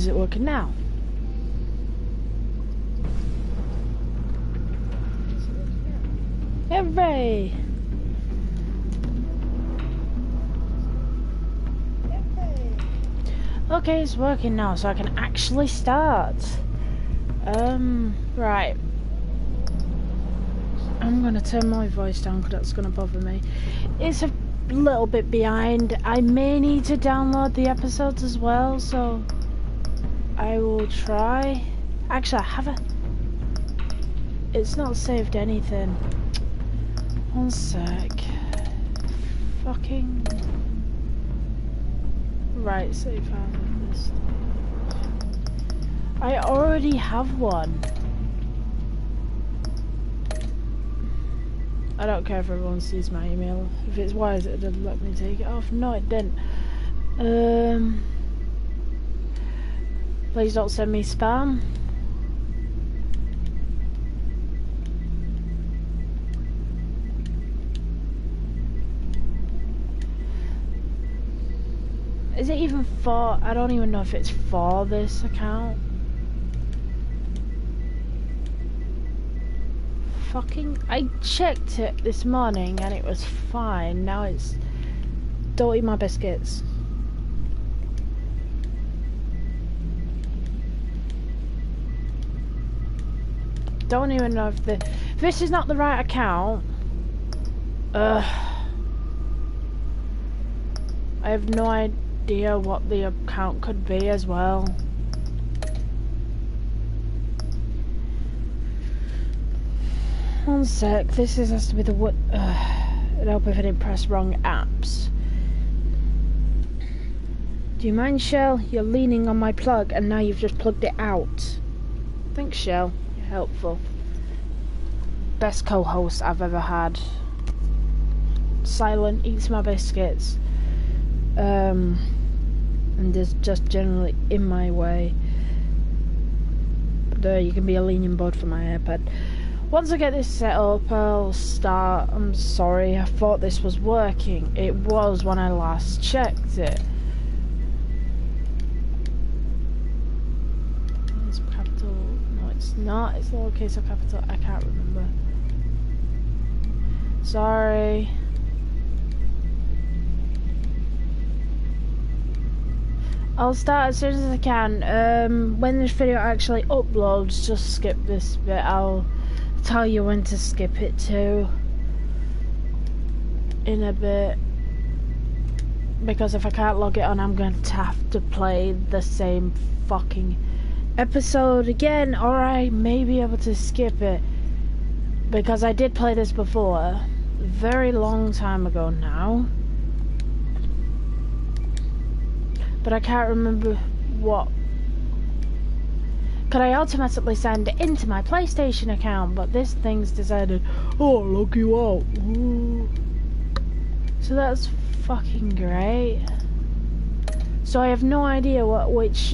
Is it working now? Hooray! Okay, it's working now, so I can actually start. Right. I'm gonna turn my voice down because that's gonna bother me. It's a little bit behind. I may need to download the episodes as well, so I will try. Actually, I haven't. It's not saved anything. One sec. Fucking. Right, save file in this. I already have one. I don't care if everyone sees my email. If it's wise, it didn't let me take it off. No, it didn't. Please don't send me spam. Is it even for? I don't even know if it's for this account. Fucking, I checked it this morning and it was fine. Now it's, don't eat my biscuits. Don't even know if this is not the right account. I have no idea what the account could be as well. One sec, this has to be the what? It'll help if I didn't press wrong apps. Do you mind, Shell? You're leaning on my plug and now you've just plugged it out. Thanks, Shell. You're helpful. Best co-host I've ever had. Silent, eats my biscuits. And is just generally in my way. But you can be a leaning board for my iPad. Once I get this set up, I'll start. I'm sorry, I thought this was working. It was when I last checked it. It's capital. No, it's not. It's lowercase or capital. I can't remember. Sorry. I'll start as soon as I can. When this video actually uploads, just skip this bit. I'll tell you when to skip it to in a bit, because if I can't log it on, I'm going to have to play the same fucking episode again, or I may be able to skip it, because I did play this before a very long time ago now, but I can't remember what. Could I automatically send it into my PlayStation account, but this thing's decided, oh, look you out. Ooh. So that's fucking great. So I have no idea which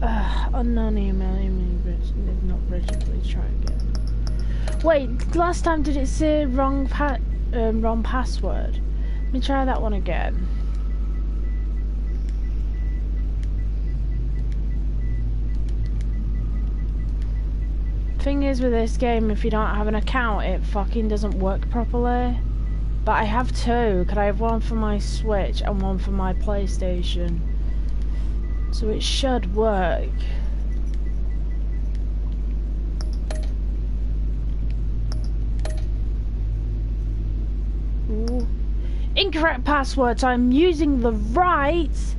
unknown email not registered. Try again. Wait, last time did it say wrong password? Let me try that one again. Thing is with this game, if you don't have an account, it fucking doesn't work properly. But I have two. Could I have one for my Switch and one for my PlayStation? So it should work. Ooh. Incorrect password. So I'm using the right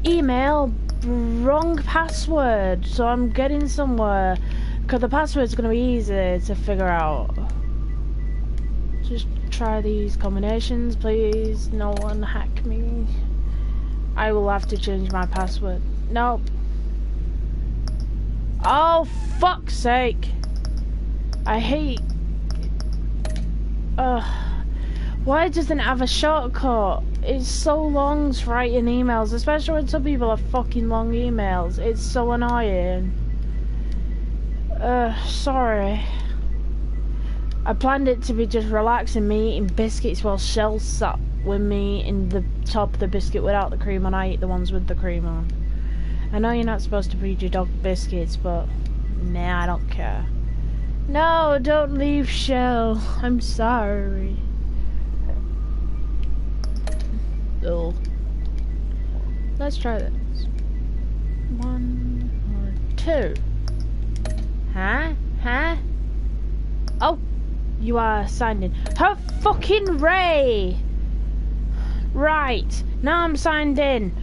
email, wrong password. So I'm getting somewhere. Because the password's going to be easy to figure out. Just try these combinations, please. No one hack me. I will have to change my password. Nope. Oh, fuck's sake. I hate... Why doesn't it have a shortcut? It's so long to write in emails, especially when some people have fucking long emails. It's so annoying. Sorry. I planned it to be just relaxing, me eating biscuits while Shell sat with me in the top of the biscuit without the cream on. I eat the ones with the cream on. I know you're not supposed to feed your dog biscuits, but nah, I don't care. No, don't leave, Shell. I'm sorry. Oh. Let's try this. 1 or 2. Huh? Huh? Oh, you are signed in. Her fucking Ray! Right, now I'm signed in.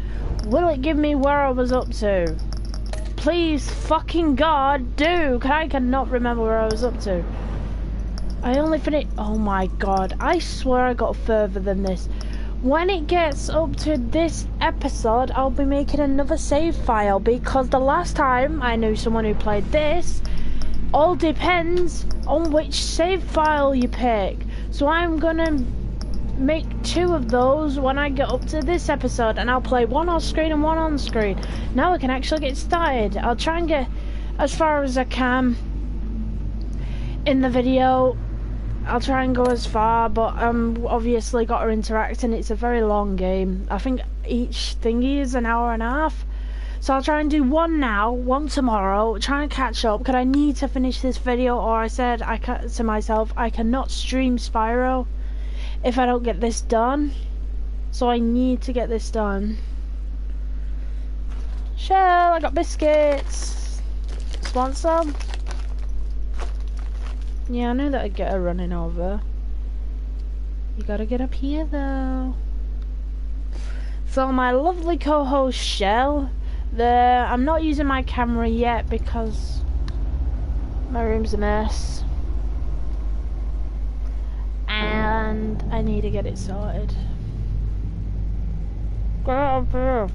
Will it give me where I was up to? Please, fucking God, do! I cannot remember where I was up to. I only finished. Oh my God, I swear I got further than this. When it gets up to this episode, I'll be making another save file because the last time I knew someone who played this, all depends on which save file you pick. So I'm gonna make 2 of those when I get up to this episode, and I'll play 1 off screen and 1 on screen. Now we can actually get started. I'll try and get as far as I can in the video. I'll try and go as far, but obviously got to interact, and it's a very long game. I think each thingy is an hour and a half. So I'll try and do 1 now, 1 tomorrow, try and catch up, because I need to finish this video, or I said to myself, I cannot stream Spyro if I don't get this done. So I need to get this done. Shell, I got biscuits. Want some? Yeah, I knew that I'd get her running over. You gotta get up here though. So my lovely co-host Shell, I'm not using my camera yet because my room's a mess. And I need to get it sorted. Get up here.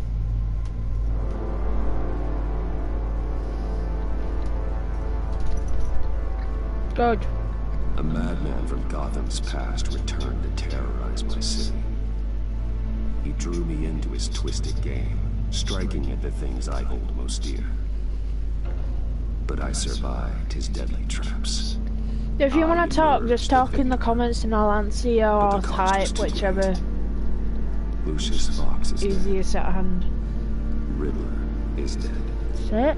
Good. A madman from Gotham's past returned to terrorize my city. He drew me into his twisted game, striking at the things I hold most dear. But I survived his deadly traps. If you want to talk, just talk in the comments and I'll answer you, or type, whichever Lucius Fox is easiest at hand. Riddler is dead. Sit.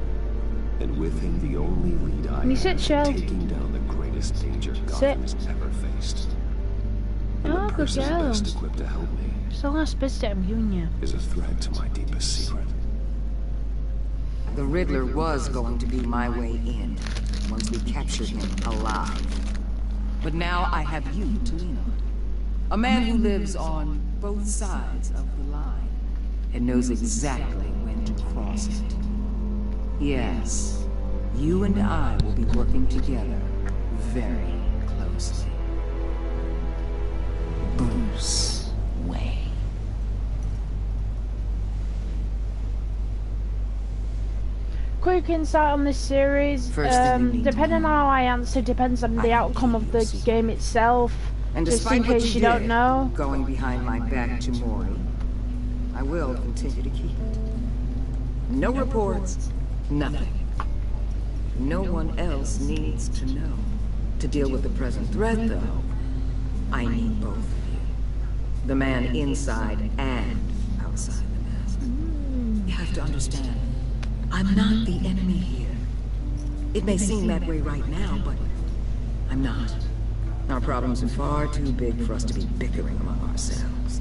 And with him the only lead I sit, Shell. taking down the greatest danger Gotham has ever faced. And Oh, the good person girl. best equipped to help me It's the last biscuit I'm giving you. is a threat to my deepest secret. The Riddler was going to be my way in, once we captured him alive. But now I have you to lean on. A man who lives on both sides of the line, and knows exactly when to cross it. Yes, you and I will be working together very closely. Bruce Wayne. Quick insight on this series. Depending on how I answer, depends on the outcome of the game itself. And Just in despite case what you did, don't know. going behind my back to Maury, I will continue to keep it. No reports, nothing. No one else needs to know. To deal with the present threat, though, I need both of you. The man inside and outside the mask. You have to understand, I'm not the enemy here. It may seem that way right now, but I'm not. Our problems are far too big for us to be bickering among ourselves.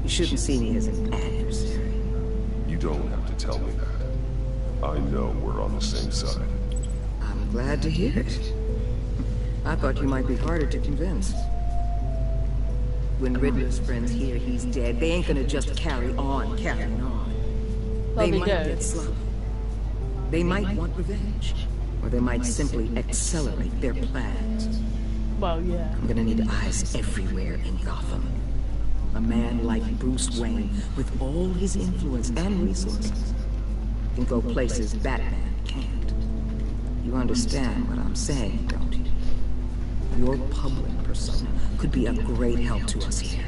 You shouldn't see me as an adversary. You don't have to tell me that. I know we're on the same side. I'm glad to hear it. I thought you might be harder to convince. When Riddler's friends hear he's dead, they ain't gonna just carry on carrying on. Well, They they might do. get sloppy. They might want revenge. Or they might simply accelerate their plans. Well, yeah. I'm gonna need eyes everywhere in Gotham. A man like Bruce Wayne, with all his influence and resources, can go places Batman can't. You understand what I'm saying, don't you? Your public persona could be a great help to us here.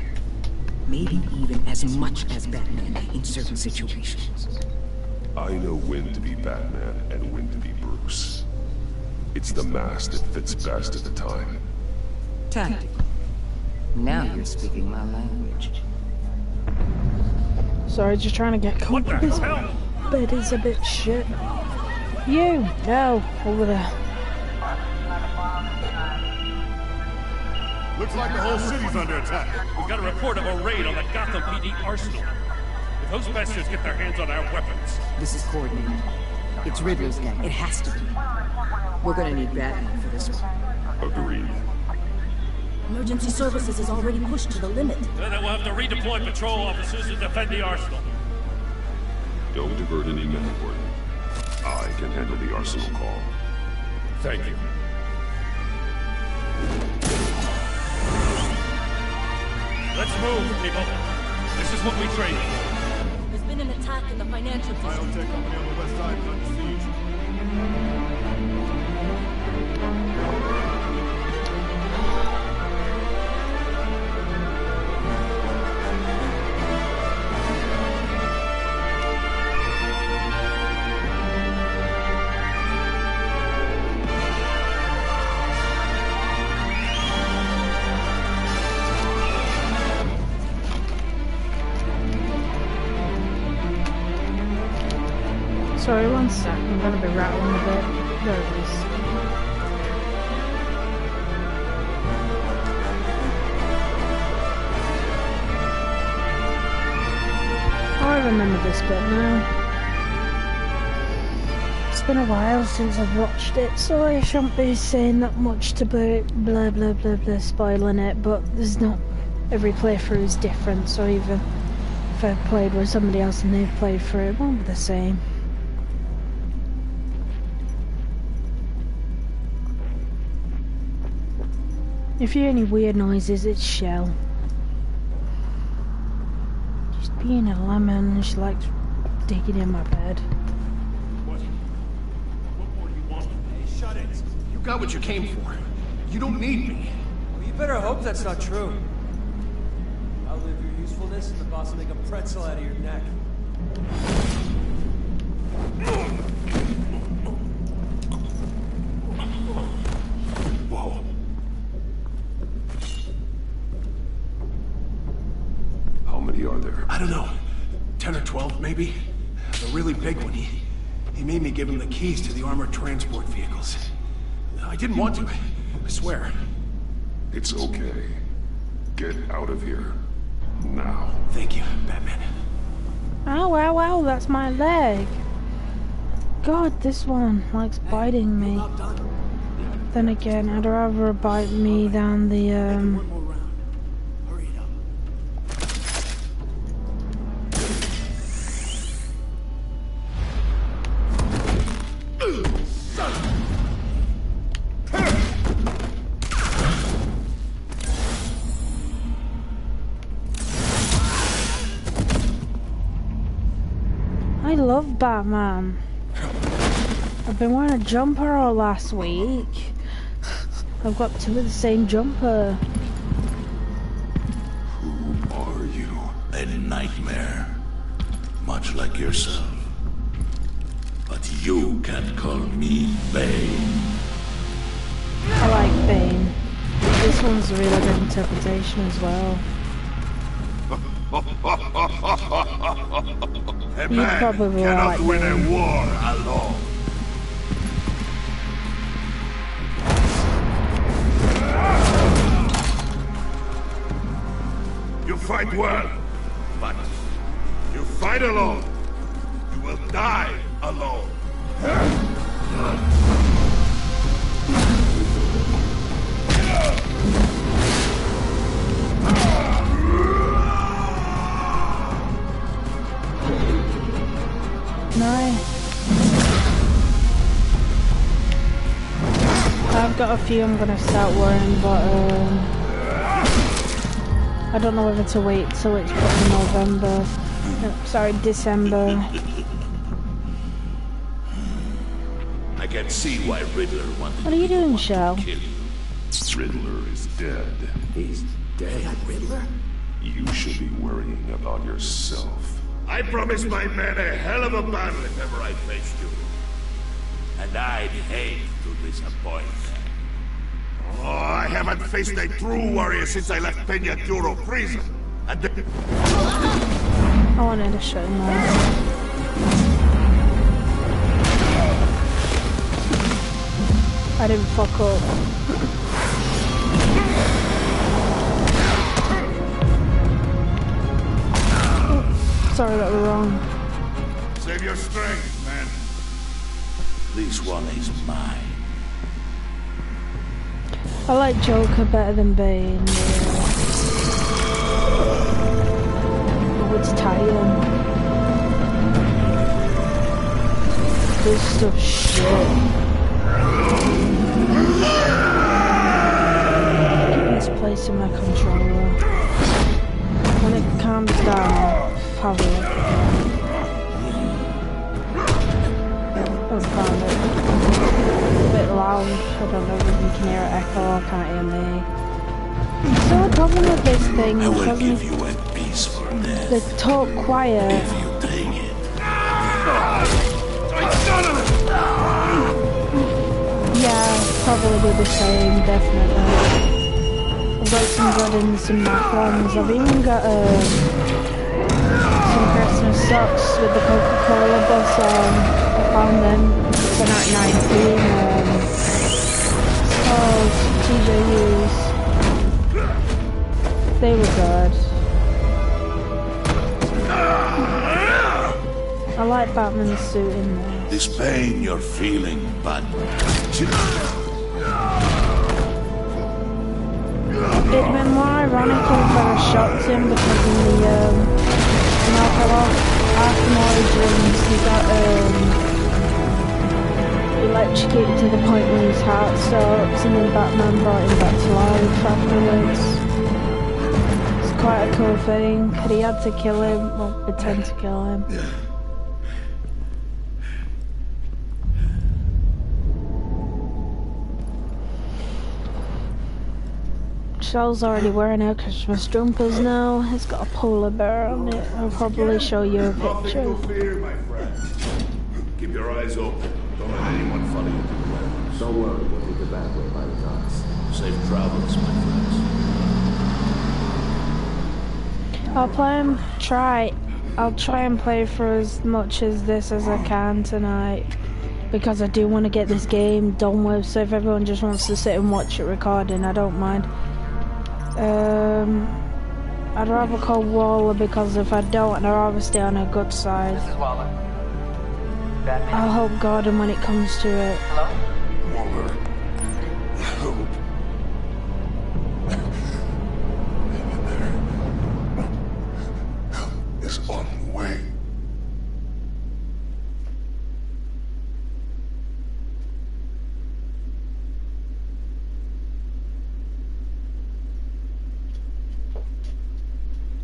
Maybe even as much as Batman in certain situations. I know when to be Batman and when to be Bruce. It's the mask that fits best at the time. Tactical. Now you're speaking my language. Sorry, just trying to get comfortable. bed is a bit shit. You! No! Over there. Looks like the whole city's under attack. We've got a report of a raid on the Gotham PD arsenal. If those bastards get their hands on our weapons... This is coordinated. It's Riddler's gang. It has to be. We're gonna need Batman for this one. Agreed. Emergency services is already pushed to the limit. Then we'll have to redeploy patrol officers to defend the arsenal. Don't divert any men, Gordon. I can handle the arsenal call. Thank you. Let's move, people. This is what we trained for. There's been an attack in the financial district. Biotech company on the west side is under siege. Sorry, one sec. I'm gonna be rattling a bit. There it is. I remember this bit now. It's been a while since I've watched it, so I shan't be saying that much to blah blah blah blah spoiling it, but there's not... Every playthrough is different, so even if I've played with somebody else and they've played through it, it won't be the same. If you hear any weird noises, it's Shell. She's being a lemon, she likes digging in my bed. What more do you want? Hey, shut it. You got what you came for. You don't need me. Well, you better hope that's not true. I'll live your usefulness and the boss will make a pretzel out of your neck. Whoa. How many are there? I don't know. 10 or 12, maybe? The really big one, he made me give him the keys to the armored transport vehicles. I didn't want to, I swear. It's okay. Get out of here. Now. Thank you, Batman. Ow, ow, ow, that's my leg. God, this one likes biting me. Not done. Then again, I'd rather it bite me than the, One more round. Hurry it up. I love Batman. I've been wearing a jumper all last week. I've got two of the same jumper. Who are you? A nightmare, much like yourself. But you can't call me Bane. I like Bane. This one's a really good interpretation as well. A You man probably cannot like win Bane. a war alone. You fight well, but you fight alone. You will die alone. Nice. I've got a few I'm gonna start wearing, but I don't know whether to wait till it's put in November. No, sorry, December. I can see why Riddler wanted What are you doing, Shell? to kill you. Riddler is dead. He's dead. Riddler? You should be worrying about yourself. I promised my men a hell of a battle if ever I faced you. And I'd hate to disappoint them. Oh, I haven't faced a true warrior since I left Peña Duro prison. And I wanted to show him off. I didn't fuck up. Sorry, that was wrong. Save your strength, man. This one is mine. I like Joker better than Bane. Oh, it's tiring. This stuff shit. Keep misplacing my controller. When it calms down, have a look. I found it. It's a bit loud. I don't know if you can hear it echo or can't hear me. So the problem with this thing I will is give you a peaceful death. they talk quiet. If you take it. Yeah, probably do the same, definitely. I've got some good and some Mac ones. I've even got some Christmas socks with the Coca-Cola bus on. I found them for $9.19. Oh, TJUs. They were good. I like Batman's suit in there. This pain you're feeling, but It'd been more ironic if I shot him because in the Arkham Origins he got electrocuted to the point where his heart stops, and then Batman brought him back to life afterwards. It's quite a cool thing, but he had to kill him, or pretend to kill him. Shell's already wearing her Christmas jumpers now. It's got a polar bear on it. I'll probably show you a picture. nothing to fear, my friend. Keep your eyes open. Don't let anyone follow you to the warehouse. Don't worry, we'll take the back way by the docks. Safe travels, my friends. I'll try and play for as much as this as I can tonight, because I do want to get this game done with. So if everyone just wants to sit and watch it recording, I don't mind. I'd rather call Waller, because if I don't, I'd rather stay on a good side. This is Waller. Batman. I'll help Gordon when it comes to it. Hello? Waller. Help. Help is on the way.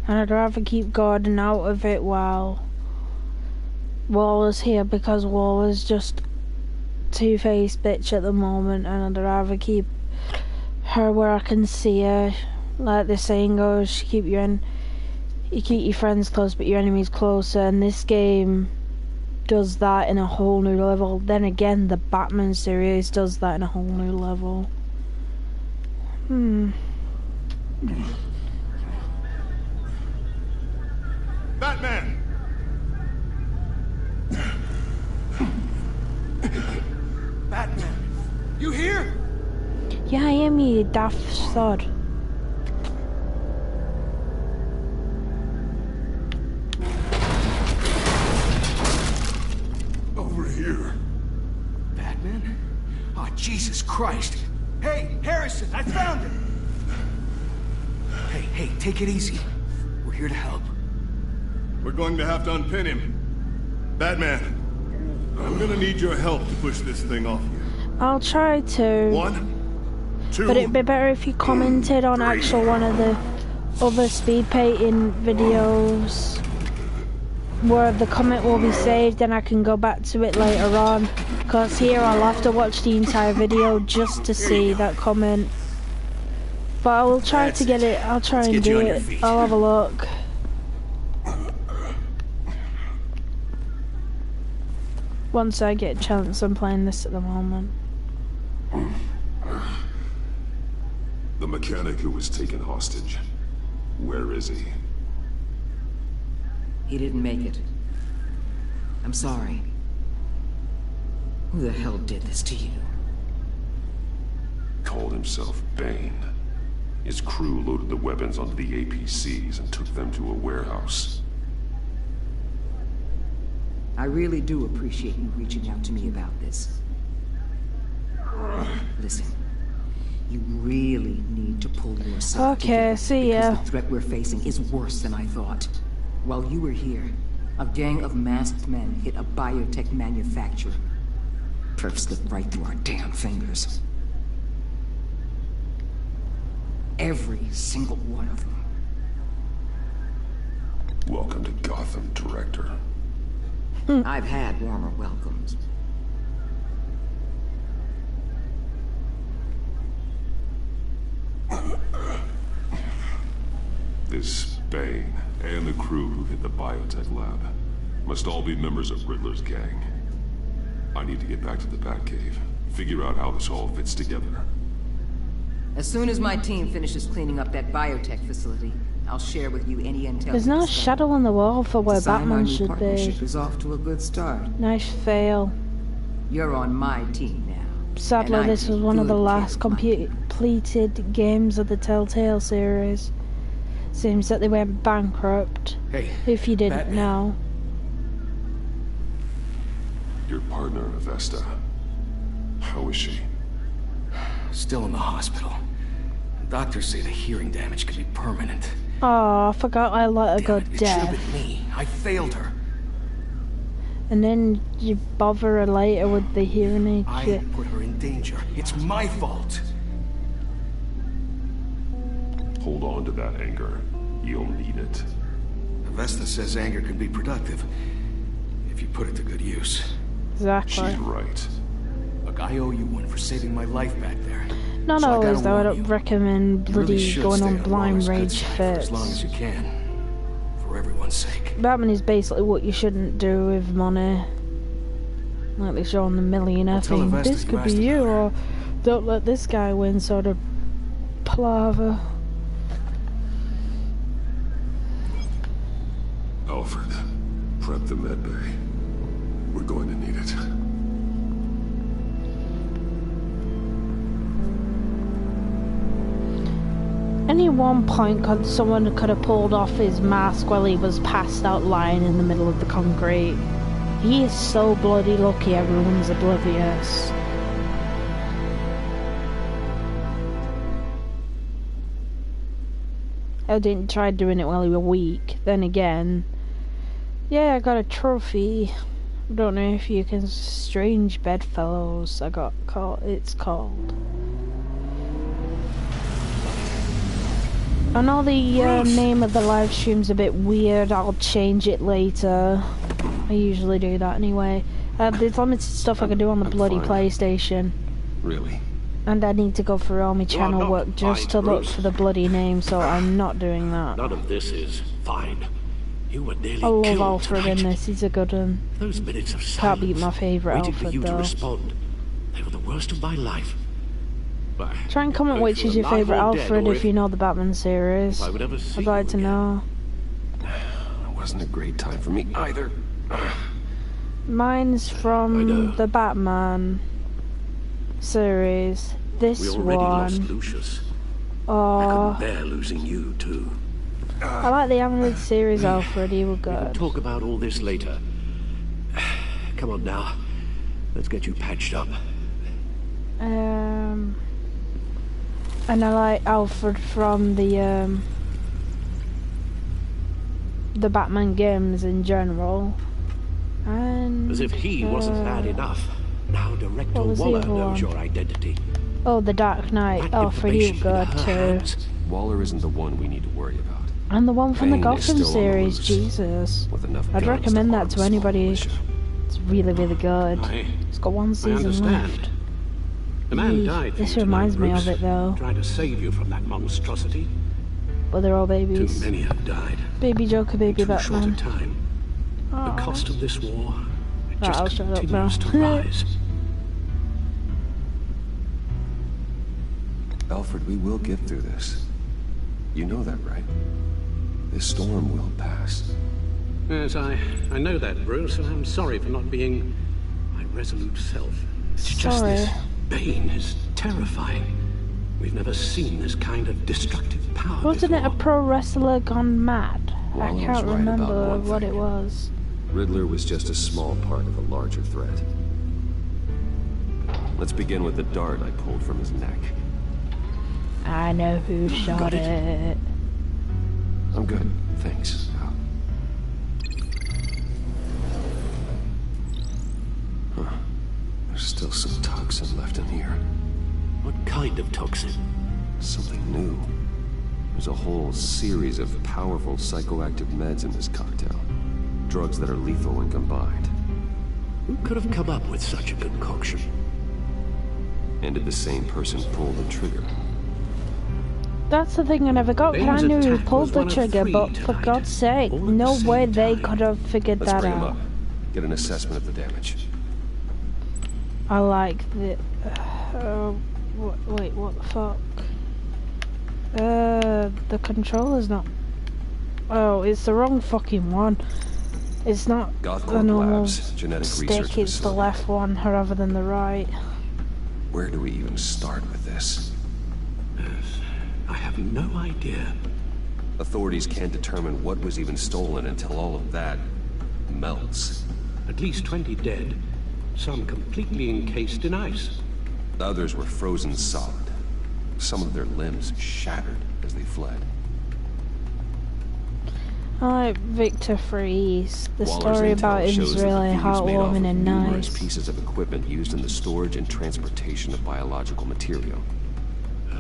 And I'd rather keep Gordon out of it while Waller's here, because Waller's just two-faced bitch at the moment, and I'd rather keep her where I can see her. Like the saying goes, you keep your friends close but your enemies closer, and this game does that in a whole new level. Then again, the Batman series does that in a whole new level. Batman! Batman, you here? Yeah, I am, you daft sod. Over here. Batman? Oh, Jesus Christ. Hey, Harrison, I found him! Hey, take it easy. We're here to help. We're going to have to unpin him. Batman, I'm gonna need your help to push this thing off you. I'll try to. 1, 2. But it'd be better if you commented on actual one of the other speed painting videos where the comment will be saved and I can go back to it later on. Because here I'll have to watch the entire video just to see that comment. But I will try to get it. I'll try and do it. I'll have a look. Once I get a chance, I'm playing this at the moment. The mechanic who was taken hostage. Where is he? He didn't make it. I'm sorry. Who the hell did this to you? called himself Bane. His crew loaded the weapons onto the APCs and took them to a warehouse. I really do appreciate you reaching out to me about this. Listen, you really need to pull yourself together, see ya. because the threat we're facing is worse than I thought. While you were here, a gang of masked men hit a biotech manufacturer. Perf slipped right through our damn fingers. Every single one of them. Welcome to Gotham, Director. I've had warmer welcomes. This Bane and the crew who hit the biotech lab must all be members of Riddler's gang. I need to get back to the Batcave, figure out how this all fits together. As soon as my team finishes cleaning up that biotech facility, I'll share with you any intel. There's no shadow on the wall for where Batman should be. Is off to a good start. Nice fail. You're on my team now. Sadly, this was one of the last completed games of the Telltale series. Seems that they went bankrupt. Hey, if you didn't Batman. know. Your partner, Avesta. How is she? Still in the hospital. Doctors say the hearing damage could be permanent. Oh, I forgot I let her go It should deaf. have been me. I failed her. And then you bother her later with the hearing aid I shit. put her in danger. It's my fault. Hold on to that anger. You'll need it. Avesta says anger can be productive if you put it to good use. Exactly. She's right. Look, I owe you one for saving my life back there. Not So I always gotta though, I warn don't you. recommend You really bloody should going stay on on blind Waller's good rage side for as long fits. as you can. For everyone's sake. Batman is basically what you shouldn't do with money. Like they show on the millionaire I'll tell thing. Avesta This you could be asked you, about her. or don't let this guy win sort of palaver. Alfred, prep the med bay. We're going to need it. Any one point someone could have pulled off his mask while he was passed out lying in the middle of the concrete. He is so bloody lucky everyone's oblivious. I didn't try doing it while he was weak. Then again, yeah, I got a trophy. Don't know if you can. Strange Bedfellows. I got called. It's called. I know the name of the live stream's a bit weird. I'll change it later. I usually do that anyway. There's limited stuff I can do on the bloody PlayStation. Really? And I need to go through all my channel not work just to fine, look Bruce. for the bloody name, so I'm not doing that. None of this is fine. You were nearly I love killed Alfred tonight. in this, he's a good one. Those minutes of Can't silence, beat my favourite waiting for Alfred you to though. respond. They were the worst of my life. But Try and comment both which is your alive favourite or dead, Alfred or if you know the Batman series. if I would ever see I'd like you to again. know. It wasn't a great time for me either. Mine's I know. from the Batman series. This We already lost one. Lucius. I Oh, couldn't bear losing you too. I like the animated series Alfred, he was We can good. talk about all this later. Come on now. Let's get you patched up. And I like Alfred from the Batman games in general. And As if he wasn't bad enough. Now Director what was the Waller other knows one? your identity. Oh, the Dark Knight. That Alfred, he was information in good her too. hands. Waller isn't the one we need to worry about. And the one from the Bane is Gotham still on the series, loose. Jesus. With enough I'd guns recommend to that arm to a small anybody. militia. It's really, really good. It's got one I season understand. left. The man Eesh, died for this you reminds tonight, me of Bruce. it though. Trying to save you from that monstrosity. But they're all Too babies. many have died. Baby Joker, baby Too short a Batman. time. Aw. The cost of this war Right, I'll just shut up continues now. to rise. Alfred, we will get through this. You know that, right? This storm will pass. Yes, I know that, Bruce, and I'm sorry for not being my resolute self. It's just Sorry. this Bane is terrifying. We've never seen this kind of destructive power Wasn't before. it a pro wrestler gone mad? Waller I was can't right remember about one what thing. it was. Riddler was just a small part of a larger threat. Let's begin with the dart I pulled from his neck. I know who shot it. I'm good, thanks. Huh. There's still some toxin left in here. What kind of toxin? Something new. There's a whole series of powerful psychoactive meds in this cocktail. Drugs that are lethal when combined. Who could have come up with such a concoction? And did the same person pull the trigger? That's the thing I never got. I knew who pulled the trigger, but for God's sake, no way they could have figured Let's that bring him out. up. Get an assessment of the damage. I like the... wait, what the fuck? The controller's not... Oh, it's the wrong fucking one. It's not the normal stick, it's the left one rather than the right. Where do we even start with this? I have no idea. Authorities can't determine what was even stolen until all of that melts. At least 20 dead, some completely encased in ice. Others were frozen solid. Some of their limbs shattered as they fled. I like Victor Freeze. The Waller's story intel about him shows is that the really thieves made off heartwarming with and numerous nice. pieces of equipment used in the storage and transportation of biological material.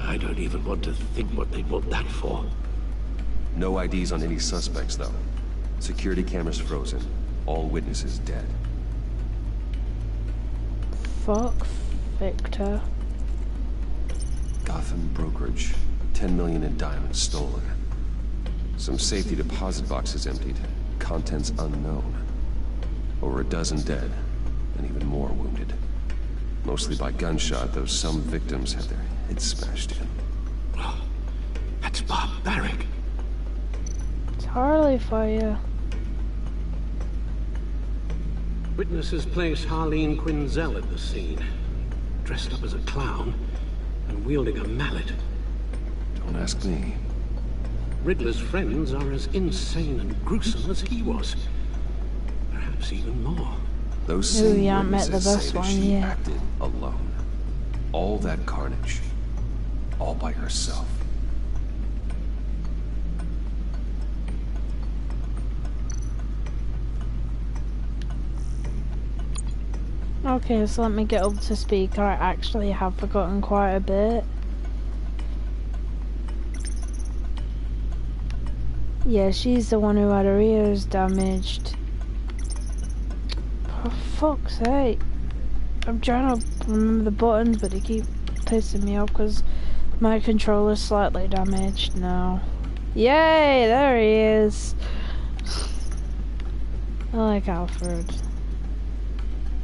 I don't even want to think what they'd want that for. No IDs on any suspects, though. Security cameras frozen. All witnesses dead. Fuck Victor. Gotham brokerage. 10 million in diamonds stolen. Some safety deposit boxes emptied. Contents unknown. Over a dozen dead, and even more wounded. Mostly by gunshot, though some victims had their heads smashed in. Oh, that's barbaric. It's Harley for you. Witnesses place Harleen Quinzel at the scene, dressed up as a clown and wielding a mallet. Don't ask me. Riddler's friends are as insane and gruesome as he was. Perhaps even more. Those same you haven't met the witnesses best say that one she yet. acted alone. All that carnage. All by herself. Okay, so let me get up to speed. I actually have forgotten quite a bit. Yeah, she's the one who had her ears damaged. For fuck's sake. I'm trying to remember the buttons, but they keep pissing me off because my controller's slightly damaged now. Yay! There he is! I like Alfred.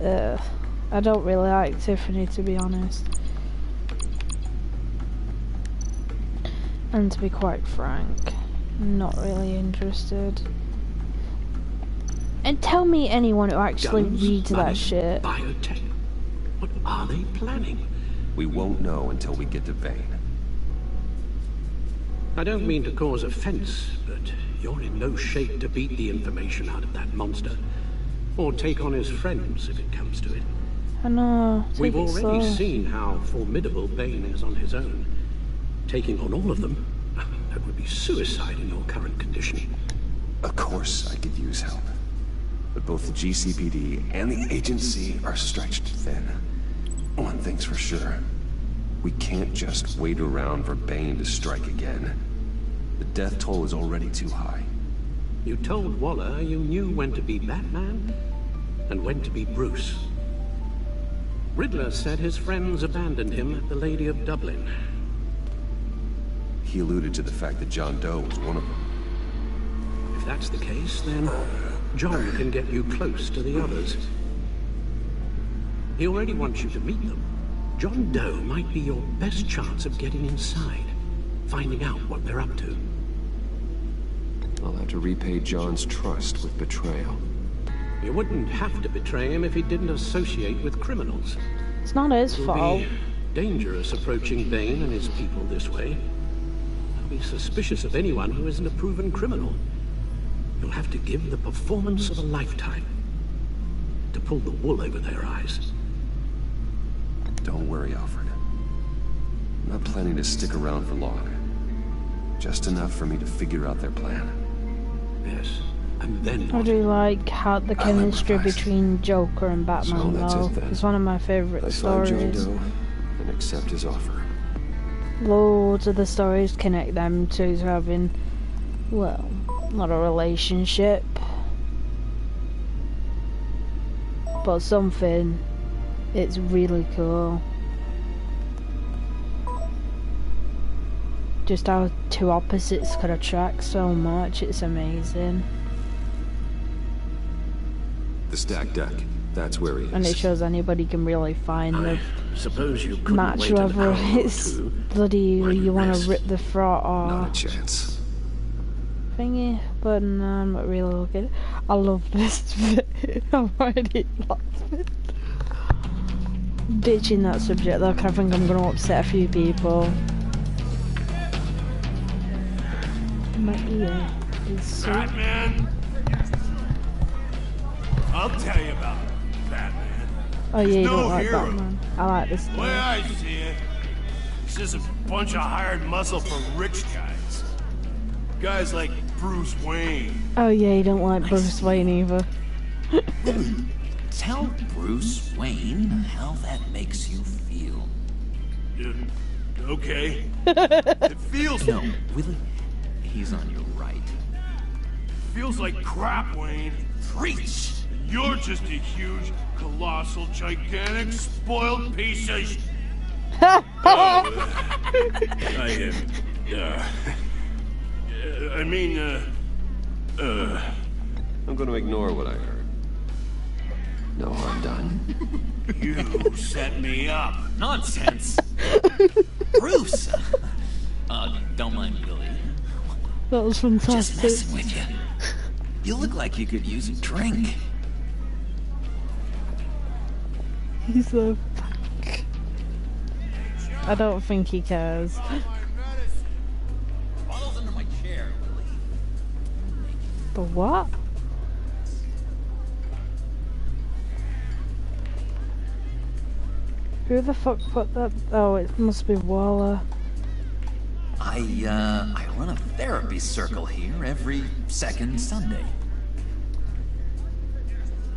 I don't really like Tiffany, to be honest. And to be quite frank, I'm not really interested. And tell me anyone who actually reads that shit. Biotech. What are they planning? We won't know until we get to Vane. I don't mean to cause offense, but you're in no shape to beat the information out of that monster. Or take on his friends, if it comes to it. I know. We've already seen how formidable Bane is on his own. Taking on all of them, that would be suicide in your current condition. Of course I could use help. But both the GCPD and the agency are stretched thin. One thing's for sure. We can't just wait around for Bane to strike again. The death toll is already too high. You told Waller you knew when to be Batman and when to be Bruce. Riddler said his friends abandoned him at the Lady of Dublin. He alluded to the fact that John Doe was one of them. If that's the case, then John can get you close to the others. He already wants you to meet them. John Doe might be your best chance of getting inside, finding out what they're up to. I'll have to repay John's trust with betrayal. You wouldn't have to betray him if he didn't associate with criminals. It's not his fault. It'll be dangerous approaching Bane and his people this way. I'll be suspicious of anyone who isn't a proven criminal. You'll have to give the performance of a lifetime to pull the wool over their eyes. Don't worry, Alfred. I'm not planning to stick around for long. Just enough for me to figure out their plan. Yes, and then I do like how the chemistry between Joker and Batman, though. It's one of my favourite stories. John Doe and accept his offer. Loads of the stories connect them two to having, well, not a relationship, but something. It's really cool. Just how two opposites could attract so much, it's amazing. The stacked deck, that's where he is. And it shows anybody can really find the suppose you couldn't match, wait an whether hour or it's two. bloody you want to rip the throat or Not a chance. thingy, but no, I'm not really looking. I love this bit. I'm already laughing. Ditching that subject though, 'cause I think I'm going to upset a few people. My ear is so... Batman! I'll tell you about Batman. Oh yeah, you He's don't no like hero. Batman. I like this The way guy. I see it, he's just a bunch of hired muscle for rich guys. Guys like Bruce Wayne. Oh yeah, you don't like Bruce Wayne either. Tell Bruce Wayne how that makes you feel. Okay. It feels... No, Willie, he's on your right. Feels like crap, Wayne. Preach! You're just a huge, colossal, gigantic, spoiled piece of I'm going to ignore what I heard. No harm done. You set me up. Nonsense! Bruce! Don't mind Willie. That was Just fantastic. messing with you. You look like you could use a drink. He's a I don't think he cares. Bottles under my chair, Willie. The what? Who the fuck put that? Oh, it must be Waller. I run a therapy circle here every second Sunday.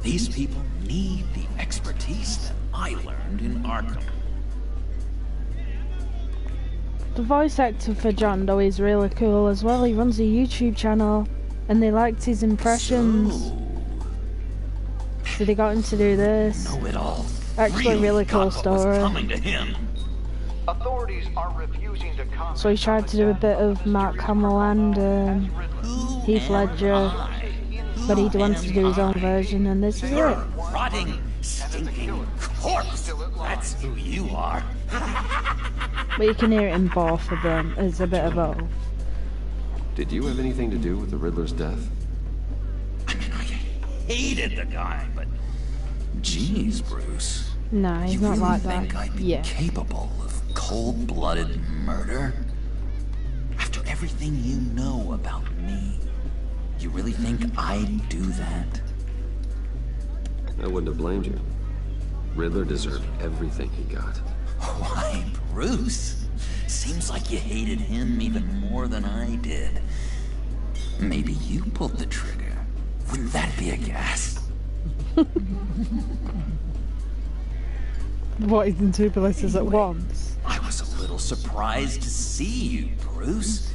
These people need the expertise that I learned in Arkham. The voice actor for John Doe is really cool as well. He runs a YouTube channel and they liked his impressions. So they got him to do this. Know it all. Actually, really cool story. Coming to him. Authorities are refusing to comment. So he tried to do a bit of Mark Hamill and Heath Ledger, but he wanted to do his own version, and this is You're it. a rotting, stinking corpse. That's who you are. But you can hear it in both of them. It's a bit of both. Did you have anything to do with the Riddler's death? I mean, I hated the guy, but jeez, Bruce. Nah, he's you not really like think that. I'd be Yeah. capable of cold-blooded murder? After everything you know about me, you really think I'd do that? I wouldn't have blamed you. Riddler deserved everything he got. Why, Bruce? Seems like you hated him even more than I did. Maybe you pulled the trigger. Wouldn't that be a gas? What, he's in two places at once? I was a little surprised to see you, Bruce.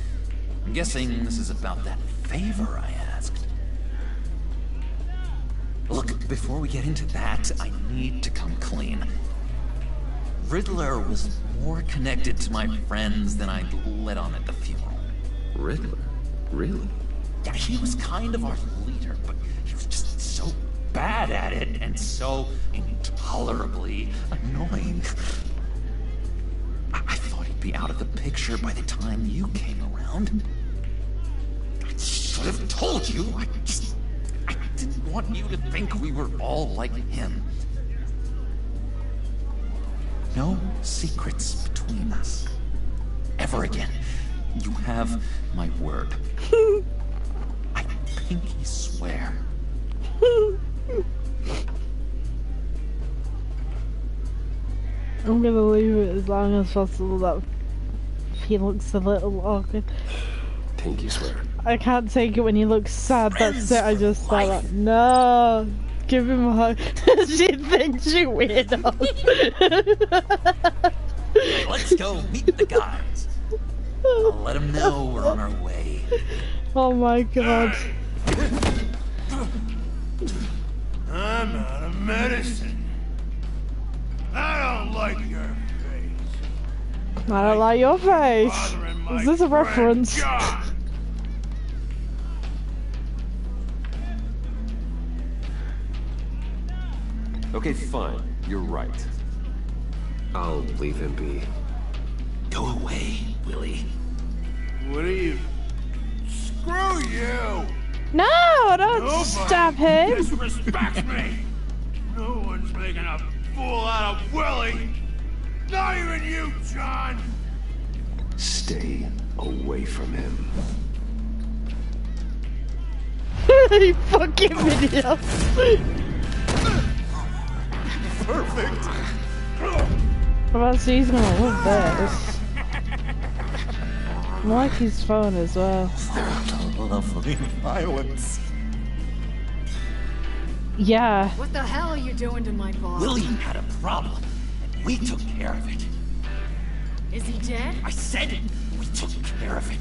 I'm guessing this is about that favor I asked. Look, before we get into that, I need to come clean. Riddler was more connected to my friends than I'd let on at the funeral. Riddler? Really? Yeah, he was kind of our leader, but he was just so bad at it and so intolerably annoying. I thought he'd be out of the picture by the time you came around. I should have told you. I didn't want you to think we were all like him. no secrets between us. Ever again. You have my word. I pinky swear. I'm gonna leave it as long as possible. That he looks a little awkward. Pinky swear. I can't take it when he looks sad. That's it. I just thought that. No, give him a hug. She thinks you weirdo. Let's go meet the guys. I'll let them know we're on our way. Oh my god. I'm out of medicine. I don't like your face. I don't like your face. Is this a reference? Okay, fine. You're right. I'll leave him be. Go away, Willie. What are you? Screw you! No, don't stab him. Disrespect me! No one's making a fool out of Willie! Not even you, John! Stay away from him. You fucking idiot. Perfect! Well, he's gonna love this. I like his phone as well. Lovely violence. Yeah. What the hell are you doing to my boss? William had a problem, and we took care of it. Is he dead? I said it. We took care of it.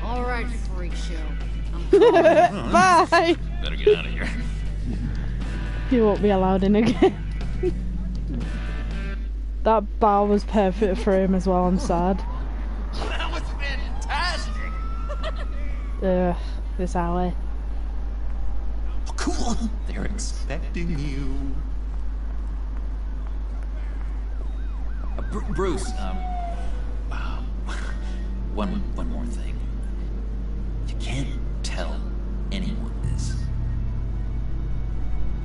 All right, freak show. Bye. Better get out of here. You won't be allowed in again. That bar was perfect for him as well. I'm sad. That was fantastic. Ugh, this alley. Cool. They're expecting you. Bruce, one more thing. You can't tell anyone this.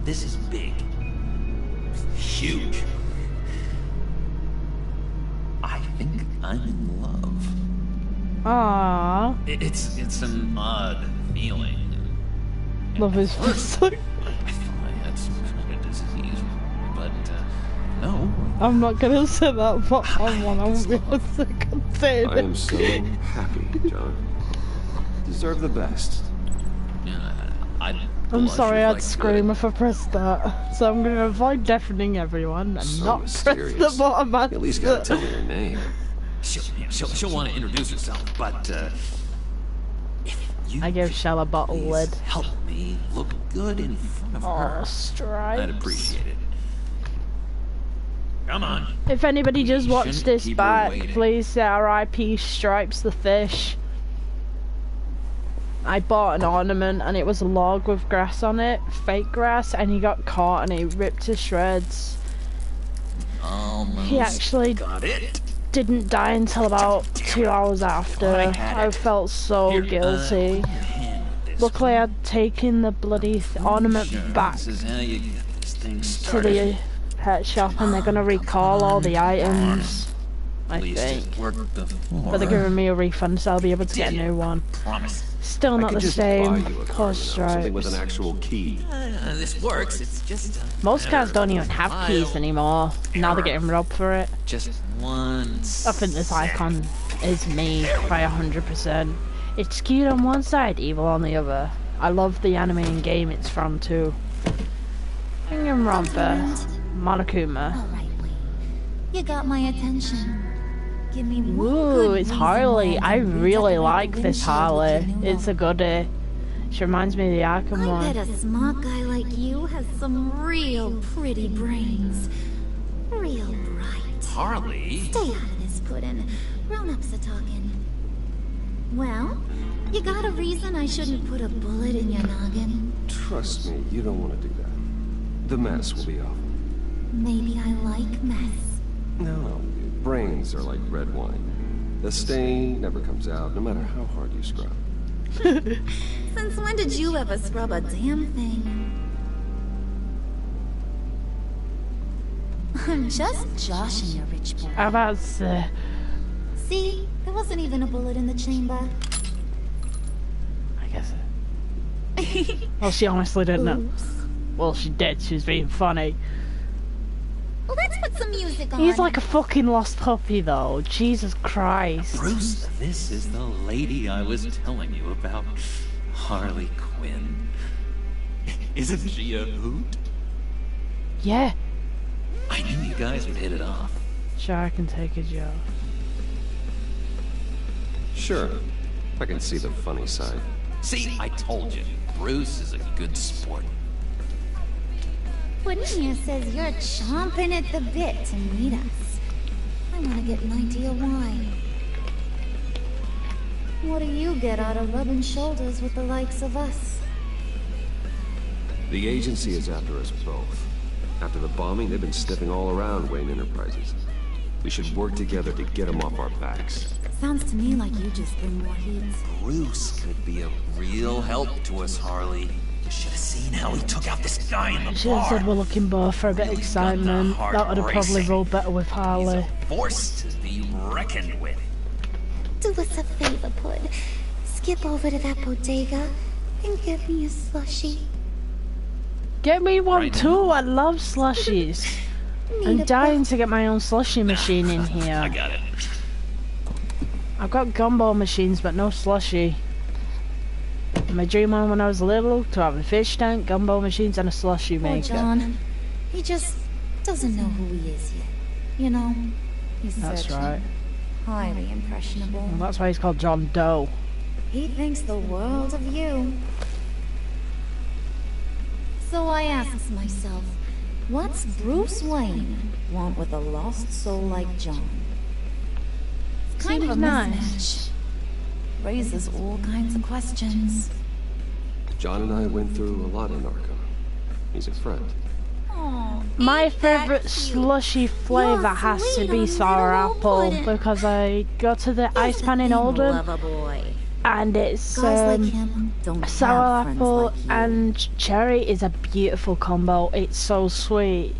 This is big. Huge. I think I'm in love. Aww. It's an odd feeling. Love is first. I thought I had some kind of disease, but no. I'm not gonna say that, but I won't be able to say I am so happy, John. Deserve the best. I'm sorry, I'd scream if I pressed that. So I'm gonna avoid deafening everyone and So not mysterious. press the bottom You at least gotta tell me your name. She'll want to introduce herself, but if you I gave Shell a bottle lid. help me look good in front of her, Oh, Stripes. I'd appreciate it. Come on. If anybody does watch Shouldn't this keep her back, waiting. please say RIP Stripes the fish. I bought an ornament and it was a log with grass on it, fake grass, and he got caught and he ripped to shreds. Almost He actually got it. didn't die until about 2 hours after. I felt so guilty. Luckily I'd taken the bloody ornament back This is how you get this thing to started. the pet shop and they're gonna recall all the items, I At least think. it worked before. But they're giving me a refund so I'll be able to get a new one. Promise. Still I not could the just buy same. you a Poor car now, something with an Stripes. actual key. This works. It's just Most cars don't even have keys anymore. Now they're getting robbed for it. just one. I think this icon is me by 100%. It's cute on one side, evil on the other. I love the anime and game it's from too. Romper, Monokuma. Alright, wait. You got my attention. Give me one Ooh, good it's reason Harley. why I don't really decorate like the this windshield with Harley. your new It's a goodie. She reminds me of the Arkham I bet one. a smart guy like you has some real pretty brains. Real bright. Harley. Stay out of this, Puddin'. Grown-ups are talking. Well, you got a reason I shouldn't put a bullet in your noggin? Trust me, you don't want to do that. The mess will be off. Maybe I like mess. No, brains are like red wine. The stain never comes out, no matter how hard you scrub. Since when did you ever scrub a damn thing? I'm just joshing you, rich boy. How about See, there wasn't even a bullet in the chamber. I guess well, she honestly didn't know. Well, she did. She was being funny. Well, let's put some music on. He's like a fucking lost puppy, though. Jesus Christ. Bruce, this is the lady I was telling you about. Harley Quinn. Isn't she a hoot? Yeah. I knew you guys would hit it off. Sure, I can take a joke. Sure. I can see the funny side. See, I told you. Bruce is a good sport. Pudding says you're chomping at the bit to meet us. I want to get an idea why. What do you get out of rubbing shoulders with the likes of us? The agency is after us both. After the bombing, they've been sniffing all around Wayne Enterprises. We should work together to get them off our backs. Sounds to me like you just bring more heat. Bruce could be a real help to us, Harley. You should have seen how he took out this guy in the Should have bar. said we're looking both for a bit of excitement. That would have probably rolled better with Harley. He's a force to be reckoned with. Do us a favor, Pud. Skip over to that bodega and get me a slushie. Get me one too. I love slushies. I'm dying to get my own slushie machine in here. I got it. I've got gumball machines, but no slushie. My dream on when I was little to have a fish tank, gumball machines, and a slushie maker. John, he just doesn't know who he is yet. You know, he's That's searching. right. Highly impressionable. Well, that's why he's called John Doe. He thinks the world of you. So I asks myself, what's Bruce Wayne want with a lost soul like John? It's kind of a mismatch. Raises all kinds of questions. John and I went through a lot in Arkham. He's a friend. My favourite slushy flavour has to be sour apple because I go to the ice pan in Oldham and it's sour apple and cherry is a beautiful combo. It's so sweet.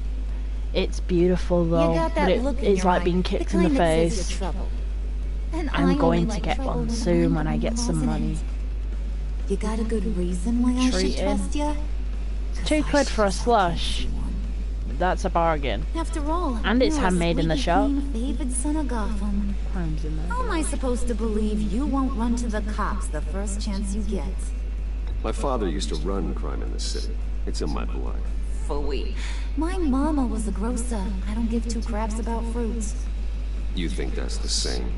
It's beautiful though, but it's like being kicked in the face. I'm going to get one soon when I get some money. You got a good reason why I should trust you? £2 for a slush. That's a bargain. After all, And it's you're a handmade in the sleepy shop. clean, favored son of Gotham. Crime's in there. How am I supposed to believe you won't run to the cops the first chance you get? My father used to run crime in the city. It's in my blood. Phooey. My mama was a grocer. I don't give two craps about fruits. You think that's the same?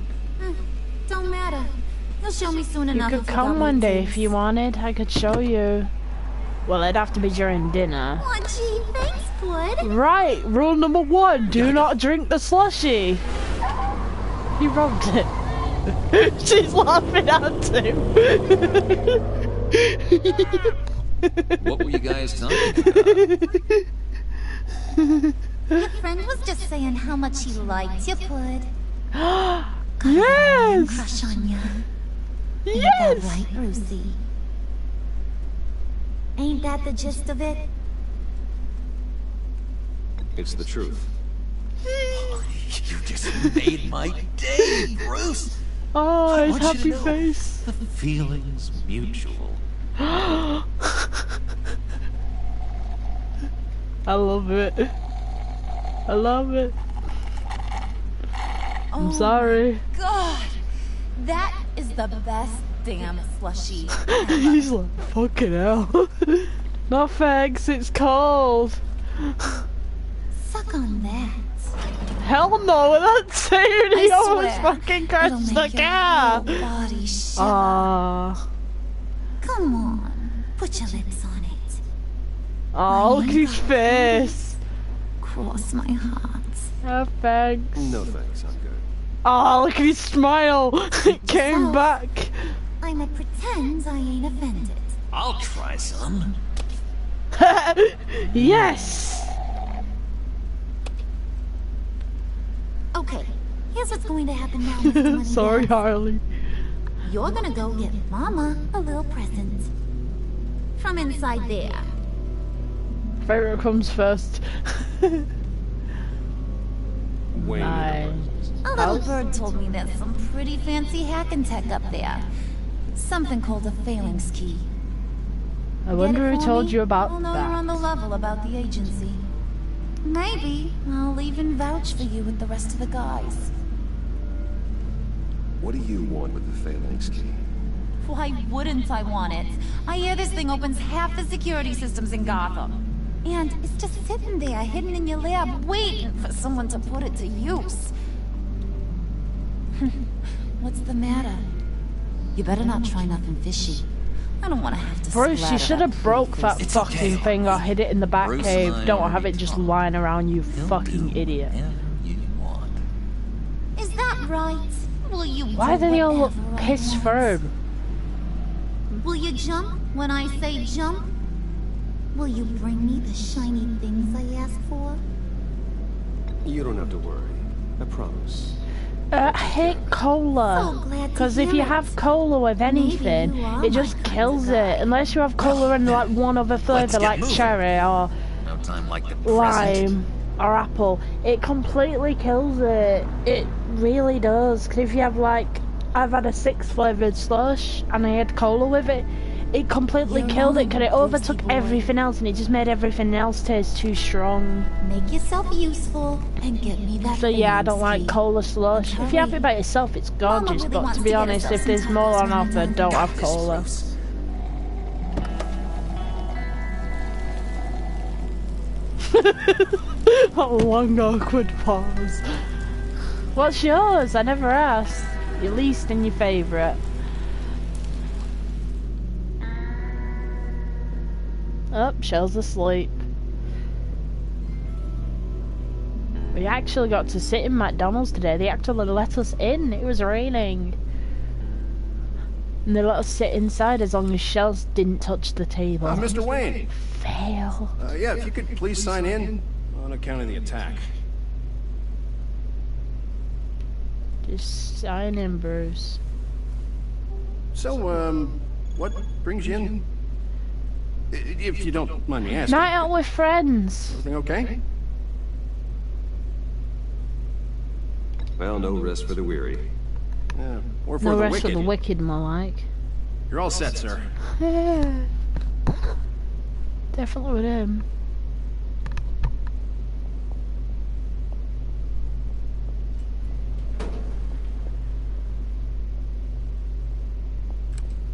Don't matter. You'll show me soon You enough. could come one day if you wanted. I could show you. Well, it'd have to be during dinner. Oh, gee, thanks, Bud. Right, rule number 1, do not drink the slushie. He rubbed it. She's laughing at him. What were you guys talking about? Your friend was just saying how much he liked you, Bud. Yes! Crush on you. Yes! Ain't that right, Brucey? Ain't that the gist of it? It's the truth. You just made my day, Bruce. Oh, I his want you to happy know face. The feeling's mutual. I love it. I love it. I'm sorry. God, that is the best damn slushie. He's like, fucking hell. No thanks, it's cold. Suck on that. Hell no, that's it. He I almost swear, fucking it'll crashed the make your car. whole body shiver. Come on, put your lips on it. Oh, look at his face. Cross my heart. No thanks. No thanks, I'm good. Oh, look at his smile. It came back. I'ma pretend I ain't offended. I'll try some. Yes. Okay, here's what's going to happen now. Mr. Money Sorry, Bags. Harley. You're gonna go get Mama a little present. From inside there. Favorite comes first. My A little bird told me there's some pretty fancy hacking tech up there. Something called a phalanx key. I wonder who told you about I'll know you're on the that. level about the agency. Maybe I'll even vouch for you with the rest of the guys. What do you want with the phalanx key? Why wouldn't I want it? I hear this thing opens half the security systems in Gotham. And it's just sitting there, hidden in your lab, waiting for someone to put it to use. What's the matter? You better not try nothing fishy. I don't want to have to Bruce, you should have broke that fucking thing or hid it in the back cave. Don't have it just lying around, you fucking idiot. Is that right? Will you Why do they all look pissed through? Will you jump when I say jump? Will you bring me the shiny things I ask for? You don't have to worry. I promise. I hate cola. Because if you have cola with anything, it just kills it. Unless you have cola in like one other flavour like cherry or No time like the present. lime or apple, it completely kills it. It really does. Because if you have like, I've had a 6 flavoured slush and I had cola with it, it completely killed it because it overtook everything else and it just made everything else taste too strong. Make yourself useful and get me that. So yeah, I don't like cola slush. If you have it by yourself, it's gorgeous, but to be honest, if there's more on offer, don't have cola. What a long awkward pause. What's yours? I never asked. Your least and your favourite. Oh, Shell's asleep. We actually got to sit in McDonald's today. They actually let us in. It was raining. And they let us sit inside as long as Shells didn't touch the table. Mr. Wayne. Fail. Yeah, if you could please sign in on account of the attack. Just sign in, Bruce. So, what brings you in? If you don't mind me asking. Night out with friends. Everything okay? Well, no rest for the weary. Yeah, or for No the rest wicked. for the wicked, more like. You're all set, sir. Yeah. Definitely with him.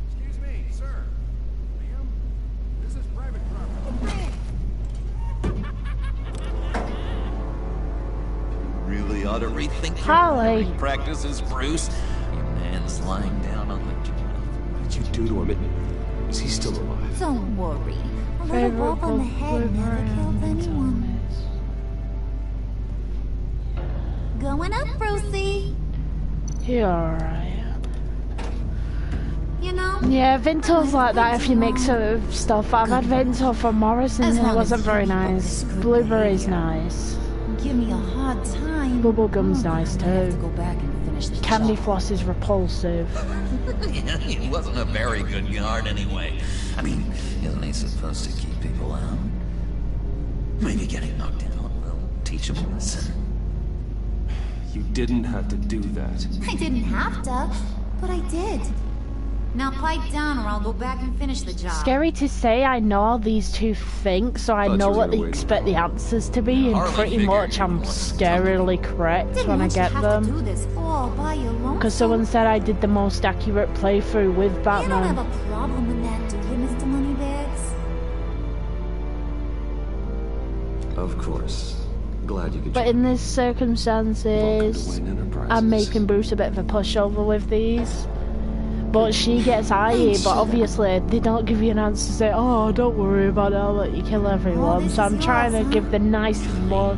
Excuse me, sir. Ma'am, this is private property. Really ought to rethink your Holly. hiring practices, Bruce. Your man's lying down on the job. What did you do to him? Is he still alive? Don't worry. A little wop on the head never killed anyone. Going up, Brucey. You're alright. You know? Yeah, Vinto's like that if you mix it with stuff. I've had Vinto from Morrison's and it wasn't very nice. Blueberry's nice. Give me a hard time. Bubblegum's nice I have to too. go back and finish the Candy job. floss is repulsive. He wasn't a very good guard anyway. I mean, isn't he supposed to keep people out? Maybe getting knocked out will teach him a lesson. You didn't have to do that. I didn't have to, but I did. Now pipe down or I'll go back and finish the job. Scary to say I know how these two think, so I Thought know you what were they waiting. expect the answers to be, and Hardly pretty figured much you I'm wanted scarily correct Didn't when I want you get to have them. to do this all by your lonesome. Because someone said I did the most accurate playthrough with You don't have Batman. a problem with that, do you, Mr. Moneybags? Of course. Glad you could. But in these circumstances, Wayne Enterprises. I'm making Bruce a bit of a pushover with these. But she gets eye, but obviously they don't give you an answer to say, oh, don't worry about it, I'll let you kill everyone. this So I'm is trying to yours, give the nice, more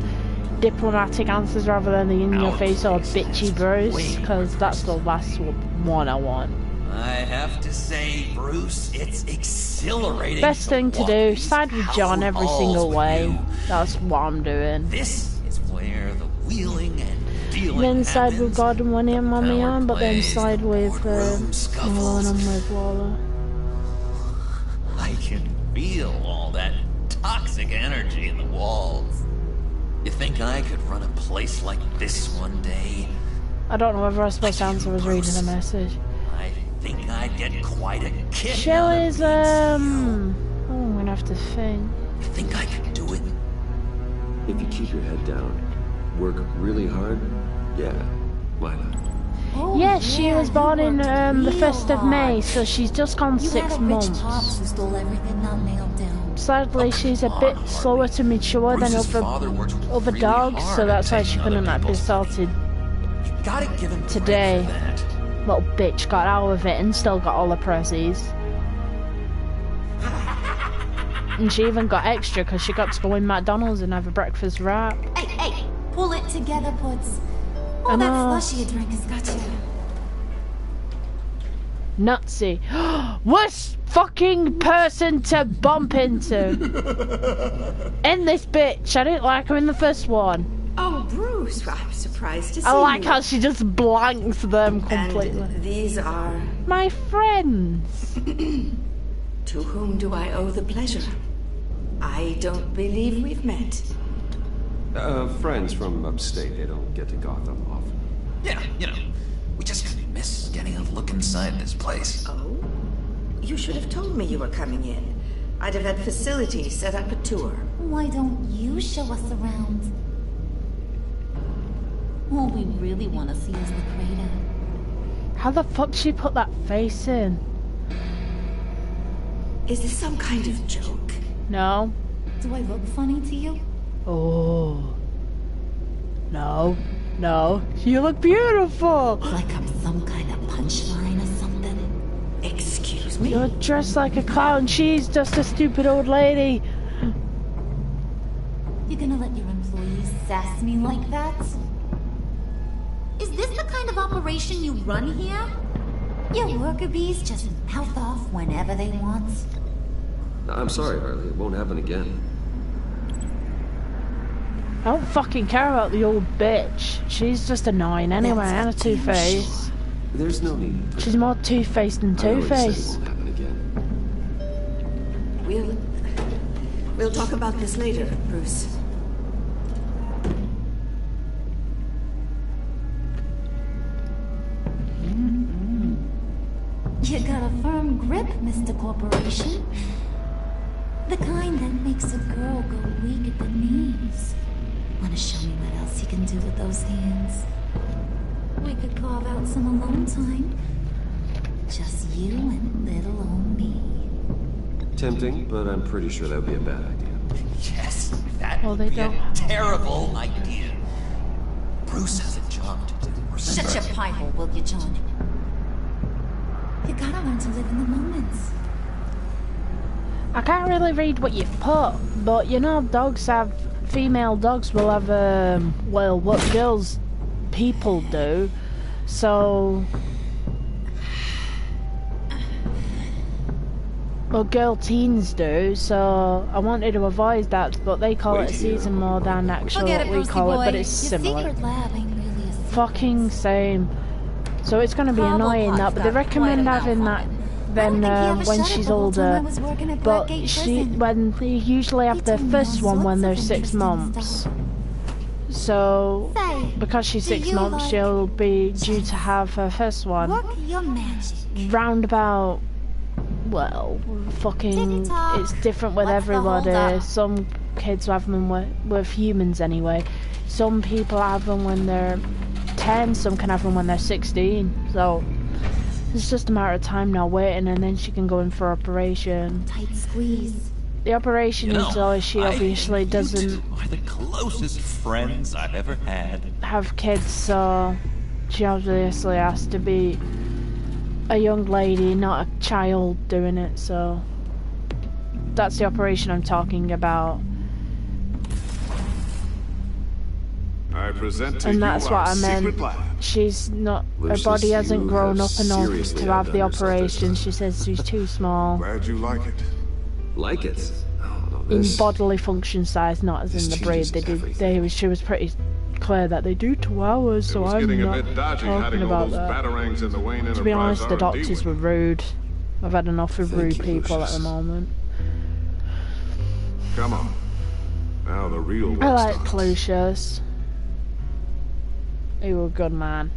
diplomatic answers rather than the in-your-face or bitchy Bruce, because that's the last one I want. I have to say, Bruce, it's exhilarating. Best thing to walk do, these side with John every halls single with way. you. That's what I'm doing. This is where the wheeling and dealing Then side with happens. Gordon when I'm on my Power own, but then plays, side the with boardroom when scuffles. I'm with Lola. I can feel all that toxic energy in the walls. You think I could run a place like this one day? I don't know whether I was supposed to answer. I was reading a message. I think I'd get quite a kick. Show is oh, I'm gonna have to think. You think I could do it? If you keep your head down, work really hard, yeah, why not? Oh, yes, she was born in the 1st of May, so she's just gone You 6 had a months. rich pops who stole everything not nailed down. Sadly, she's a bit slower to mature than other dogs, so that's why she couldn't have been assaulted today. Little bitch got out of it and still got all the prezzies. And she even got extra because she got to go in McDonald's and have a breakfast wrap. Hey, pull it together, Puds. Oh, that slushy you drank has got you. Nutsy. Worst fucking person to bump into. In this bitch. I didn't like her in the first one. Oh, Bruce, I'm surprised to see I like you. how she just blanks them completely. And these are... my friends. To whom do I owe the pleasure? I don't believe we've met. Friends from upstate, they don't get to Gotham often. Yeah, you know, we just miss getting a look inside this place. Oh? You should have told me you were coming in. I'd have had facilities set up a tour. Why don't you show us around? All we really want to see is the crater. How the fuck she put that face in? Is this some kind of joke? No. Do I look funny to you? Oh. No. No. You look beautiful. Like I'm some kind of punchline or something. Excuse me? You're dressed like a clown. She's just a stupid old lady. You gonna let your employees sass me like that? Is this the kind of operation you run here? Your worker bees just mouth off whenever they want. I'm sorry, Harley. It won't happen again. I don't fucking care about the old bitch. She's just annoying anyway, and a Two-Face. There's no need. She's more Two-Faced than Two-Face. It won't happen again. We'll talk about this later, Bruce. You got a firm grip, Mr. Corporation. The kind that makes a girl go weak at the knees. Wanna show me what else you can do with those hands? We could carve out some alone time. Just you and little old me. Tempting, but I'm pretty sure that would be a bad idea. Yes, that would be a terrible idea. Bruce has a job to do. Shut your pie hole, will you, John? You gotta learn to live in the moments. I can't really read what you've put, but you know female dogs will have, well, what girls, people do, so... Well, girl teens do, so I wanted to avoid that, but they call it a season more than actually what we call it, but it's similar. Fucking same. So it's going to be annoying that, but they recommend having that then when she's older. But they usually have their first one when they're 6 months. So because she's 6 months, she'll be due to have her first one round about. Well, fucking, it's different with everybody. Some kids have them with humans anyway. Some people have them when they're 10, some can have them when they're 16. So it's just a matter of time now waiting, and then she can go in for operation. Tight squeeze. The operation is always she obviously doesn't. You two are the closest friends I've ever had. Have kids, so she obviously has to be a young lady, not a child doing it. So that's the operation I'm talking about. I present to and you that's what I meant. secret lab. She's not. Lucius, her body hasn't you grown have up enough seriously to have the outdone yourself this operation. She says she's too small. Glad you like it. Like it? Oh, no, In this... bodily function size, not as in the breed. They did. She was pretty clear that they do 2 hours. So I'm not talking about that. To be honest, the doctors were rude. I've had enough of rude people at the moment. Come on. Now the real work I like starts. Lucius. He was a good man.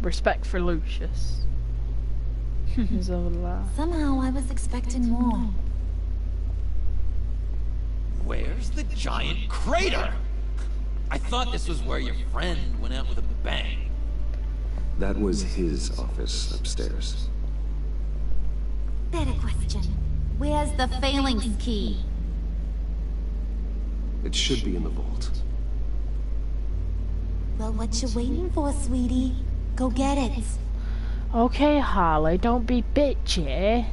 Respect for Lucius. He's over there. Somehow I was expecting more. Where's the giant crater? I thought this was where your friend went out with a bang. That was his office upstairs. Better question. Where's the phalanx key? It should be in the vault. Well, what you waiting for, sweetie? Go get it. Okay, Harley, don't be bitchy.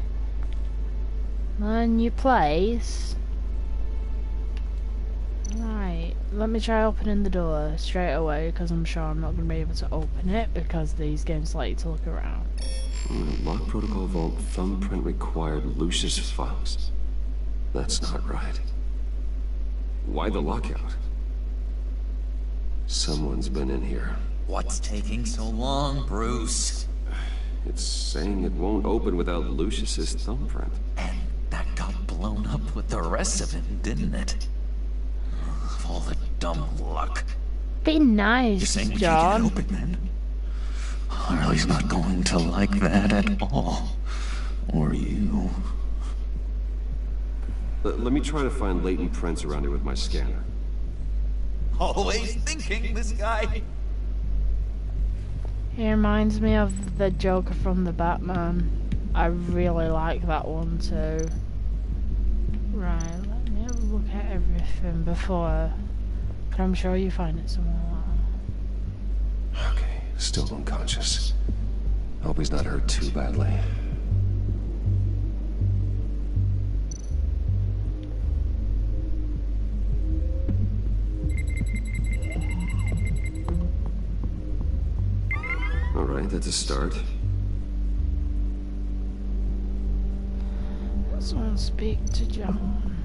Learn your place. Right, let me try opening the door straight away, because I'm sure I'm not going to be able to open it, because these games like you to look around. Lock protocol vault thumbprint required Lucius files. That's not right. Why the lockout? Someone's been in here. What's taking so long, Bruce? It's saying it won't open without Lucius's thumbprint. And that got blown up with the rest of it, didn't it? Of all the dumb luck. Be nice, You're saying we John. can't get it open, then? Harley's not going to like that at all. Or you. Let me try to find latent prints around here with my scanner. Always thinking, this guy. He reminds me of the Joker from the Batman. I really like that one too. Right, let me have a look at everything before. But I'm sure you find it somewhere. Okay, still unconscious. Hope he's not hurt too badly. Alright, that's a start. Someone speak to John.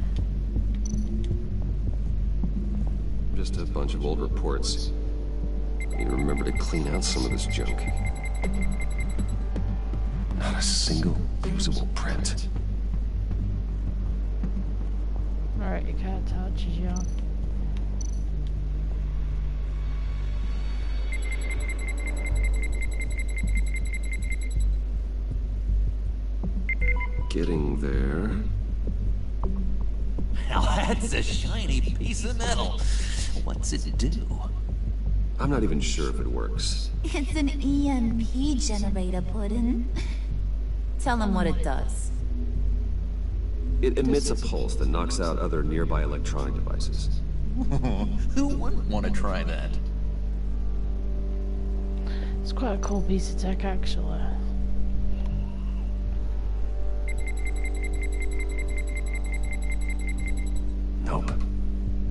Just a bunch of old reports. Need to remember to clean out some of this junk. Not a single usable print. Alright, you can't touch John. Getting there. Now that's a shiny piece of metal. What's it do? I'm not even sure if it works. It's an EMP generator, Puddin'. Tell him what it does. It emits a pulse that knocks out other nearby electronic devices. Who wouldn't want to try that? It's quite a cool piece of tech, actually. Nope.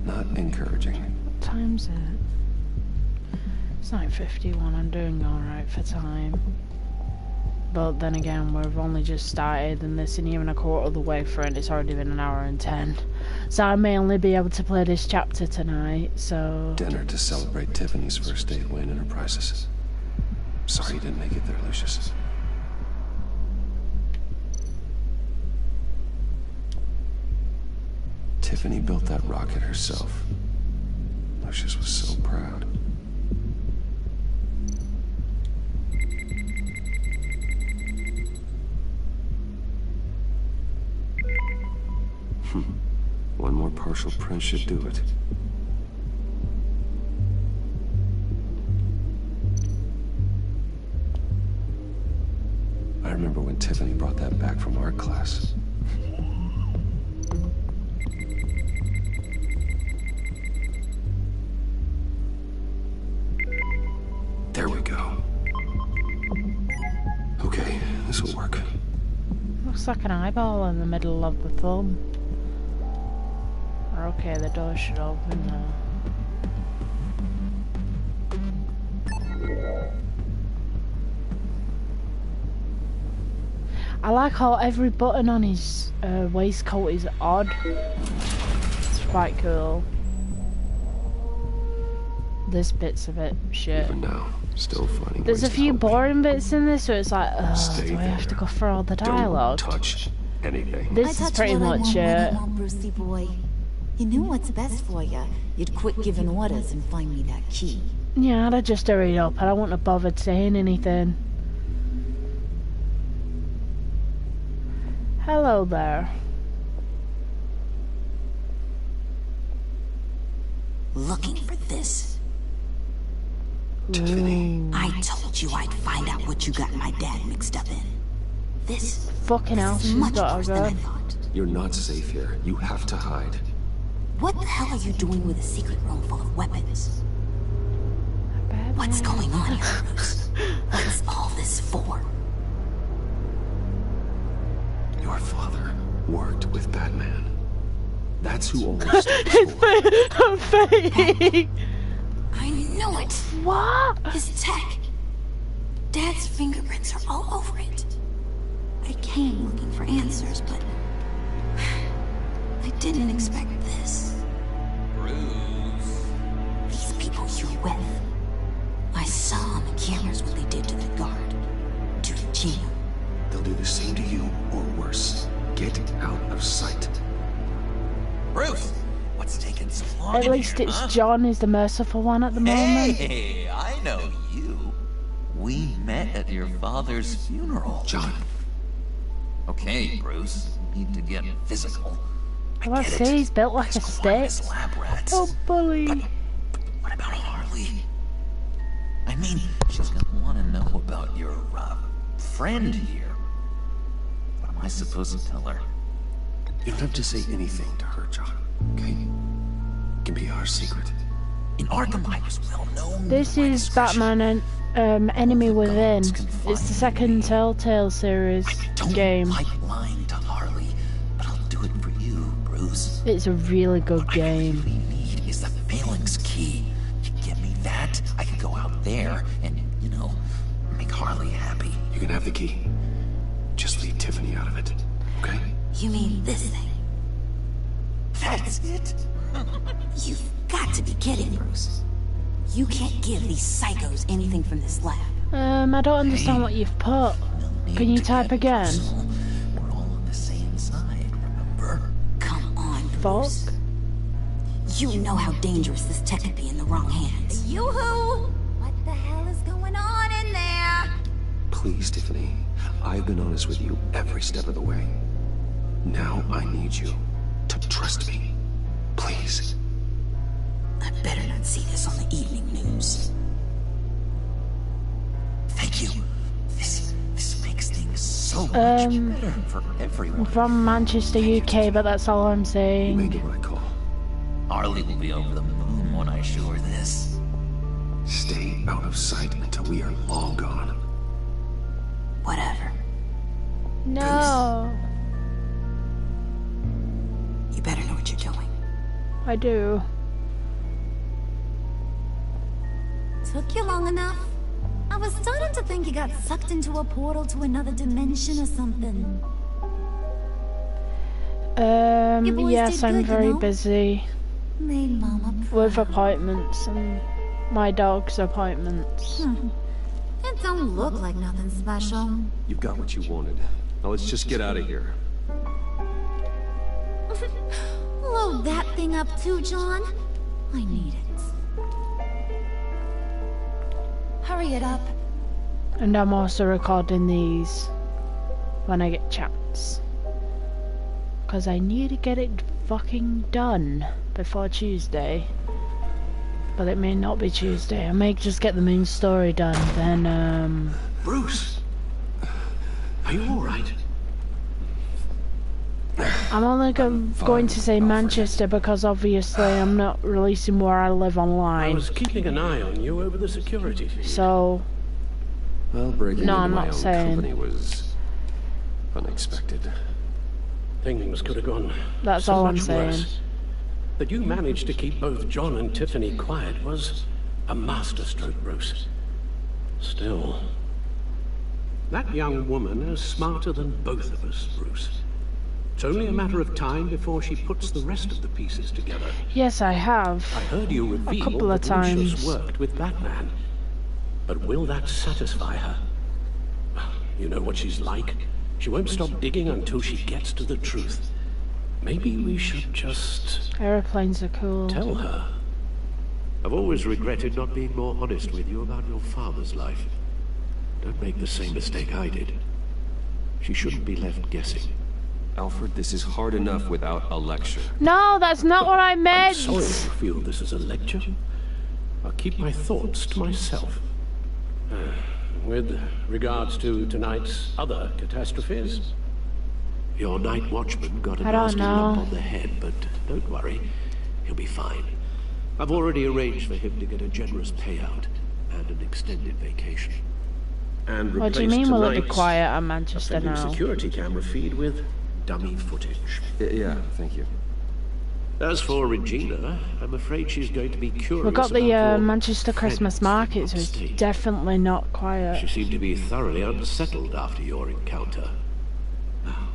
Not encouraging. What time's it? It's 9:51. I'm doing alright for time. But then again, we've only just started, and this isn't even a quarter of the way through, and it's already been an hour and 10. So I may only be able to play this chapter tonight, so... Dinner to celebrate Tiffany's first day at Wayne Enterprises. Sorry you didn't make it there, Lucius. Tiffany built that rocket herself. Lucius was so proud. One more partial print should do it. I remember when Tiffany brought that back from art class. There we go. Okay, this will work. Looks like an eyeball in the middle of the thumb. Okay, the door should open now. I like how every button on his waistcoat is odd. It's quite cool. This bit's a bit shit. Even now, still finding There's a few boring bits in this where it's like, Stay do I have there. to go for all the dialogue? Don't touch anything. This is pretty much it. Brucey boy. You knew what's best for you. You'd quit giving orders and find me that key. Yeah, I'd have just hurried up. I don't want to bother saying anything. Hello there. Looking for this. Tiffany. I told you I'd find out what you got my dad mixed up in. This fucking hell, she's much got worse a than I gun. thought. You're not safe here. You have to hide. What the hell are you doing with a secret room full of weapons? What's going on here, Bruce? What's all this for? Your father worked with Batman. That's who always Her face. I knew it. What? His tech. Dad's fingerprints are all over it. I came looking for answers, but I didn't expect this. Bruce. These people you're with. I saw on the cameras what they did to the guard. To Gino. They'll do the same to you, or worse. Get out of sight. Bruce, what's taking so long? At least here, it's huh? John who's the merciful one at the moment. Hey, I know you. We met at your father's funeral. John. Okay, Bruce. Need to get physical. Well, I see he's built like a stick. Lab rats. Oh, bully. But what about Harley? I mean, she's gonna want to know about your friend here. What am I supposed to tell her? You don't have to say anything to her, John. Okay? It can be our secret. In Arkham, I was well known. This is Batman and Enemy Within. It's the second Telltale series game. I don't like lying to Harley, but I'll do it for you, Bruce. It's a really good game. What I really need is the phalanx key. You get me that, I can go out there and, you know, make Harley happy. You can have the key. Just leave Tiffany out of it, okay? You mean this thing? That's it? You've got to be kidding, Bruce. You can't give these psychos anything from this lab. I don't understand what you've put. Can you type again? We're all on the same side, remember? Come on, Bruce. Fuck. You know how dangerous this tech could be in the wrong hands. Yoo-hoo! What the hell is going on in there? Please, Tiffany. I've been honest with you every step of the way. Now I need you to trust me. Please. I better not see this on the evening news. Thank you. This makes things so much better for everyone. I'm from Manchester, UK, but that's all I'm You saying. made the right call. Harley will be over the moon when I show her this. Stay out of sight until we are long gone. Whatever. No. You better know what you're doing. I do. Took you long enough? I was starting to think you got sucked into a portal to another dimension or something. boys Yes, did I'm good, very you know? busy Made Mama with appointments and my dog's appointments. It don't look like nothing special. You've got what you wanted. Now let's just get out of here. Load that thing up too, John. I need it. Hurry it up. And I'm also recording these when I get chance. Because I need to get it fucking done before Tuesday. But it may not be Tuesday. I may just get the main story done, then Bruce! Are you alright? I'm only going to say Manchester because obviously I'm not releasing where I live I online. was keeping an eye on you over the security feed. So, Well, breaking No, into I'm my not own saying. company was unexpected. Things could have gone That's so all I'm much saying. worse. That you managed to keep both John and Tiffany quiet was a masterstroke, Bruce. Still, that young woman is smarter than both of us, Bruce. It's only a matter of time before she puts the rest of the pieces together. Yes, I have. I heard you reveal couple of that Lucius times. worked with Batman. But will that satisfy her? You know what she's like. She won't stop digging until she gets to the truth. Maybe we should just... Aeroplanes are cool. Tell her. I've always regretted not being more honest with you about your father's life. Don't make the same mistake I did. She shouldn't be left guessing. Alfred, this is hard enough without a lecture. No, that's not what I meant! I'm sorry if you feel this is a lecture. I'll keep my thoughts to myself. With regards to tonight's other catastrophes, your night watchman got a nasty lump on the head, but don't worry, he'll be fine. I've already arranged for him to get a generous payout and an extended vacation. And what do you mean will it be quiet at Manchester now? Security camera feed with dummy footage. Yeah, thank you. As for Regina, I'm afraid she's going to be curious. We've got the Manchester Christmas market, so it's definitely not quiet. She seemed to be thoroughly unsettled after your encounter. Now,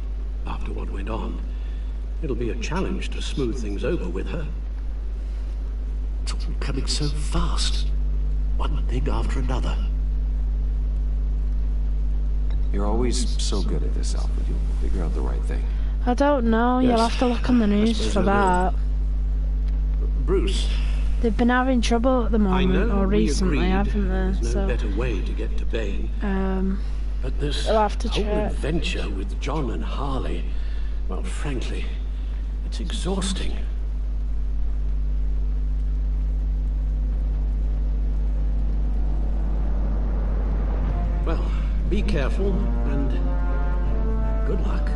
after what went on, it'll be a challenge to smooth things over with her. It's all coming so fast. One thing after another. You're always so good at this, Alfred. You'll figure out the right thing. I don't know. Yes, you'll have to look on the news for that. Bruce. They've been having trouble at the moment, or recently, haven't they? There's no better way to get to Bane. But this whole adventure with John and Harley, well, frankly, it's exhausting. Well, be careful and good luck.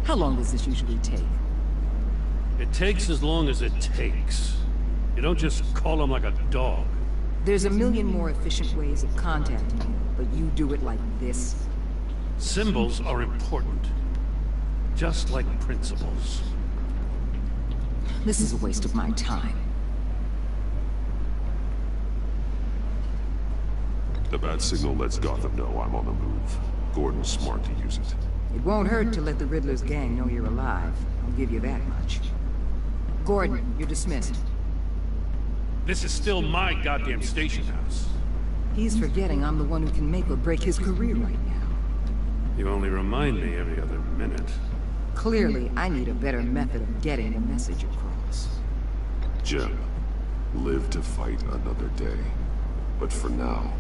How long does this usually take? It takes as long as it takes. You don't just call him like a dog. There's a million more efficient ways of contacting you, but you do it like this. Symbols are important. Just like principles. This is a waste of my time. The bat signal lets Gotham know I'm on the move. Gordon's smart to use it. It won't hurt to let the Riddler's gang know you're alive. I'll give you that much. Gordon, you're dismissed. This is still my goddamn station house. He's forgetting I'm the one who can make or break his career right now. You only remind me every other minute. Clearly, I need a better method of getting the message across. Jim, live to fight another day. But for now,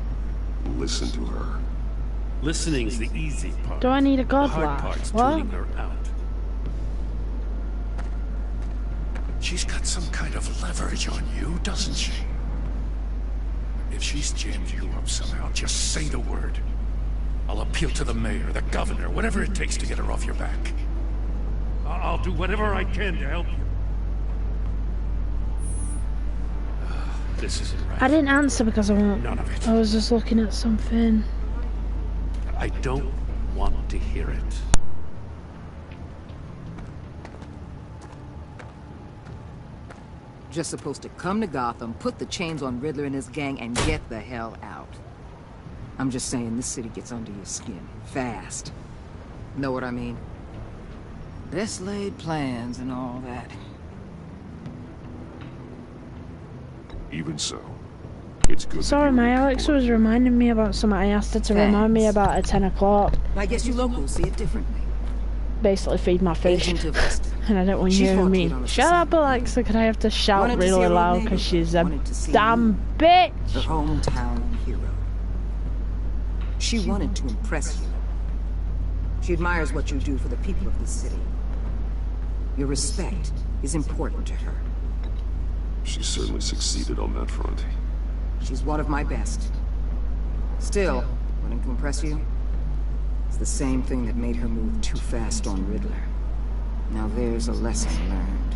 listen to her. Listening's the easy part. Do I need a god The hard laugh? part's What? tuning her out. She's got some kind of leverage on you, doesn't she? If she's jammed you up somehow, just say the word. I'll appeal to the mayor, the governor, whatever it takes to get her off your back. I'll do whatever I can to help you. This isn't right. I didn't answer because I won't. None of it. I was just looking at something. I don't want to hear it. Just supposed to come to Gotham, put the chains on Riddler and his gang, and get the hell out. I'm just saying, this city gets under your skin. Fast. Know what I mean? Best laid plans and all that. Even so, it's good. Sorry, my Alexa was reminding me about something. I asked her to remind me about at 10 o'clock. I guess you locals see it differently. Basically feed my fish. And I don't want you hearing me. Shut up, Alexa, because I have to shout really loud because she's a damn bitch. The hometown hero. She wanted to impress you. She admires what you do for the people of the city. Your respect is important to her. She certainly succeeded on that front. She's one of my best. Still, wanting to impress you? It's the same thing that made her move too fast on Riddler. Now there's a lesson learned.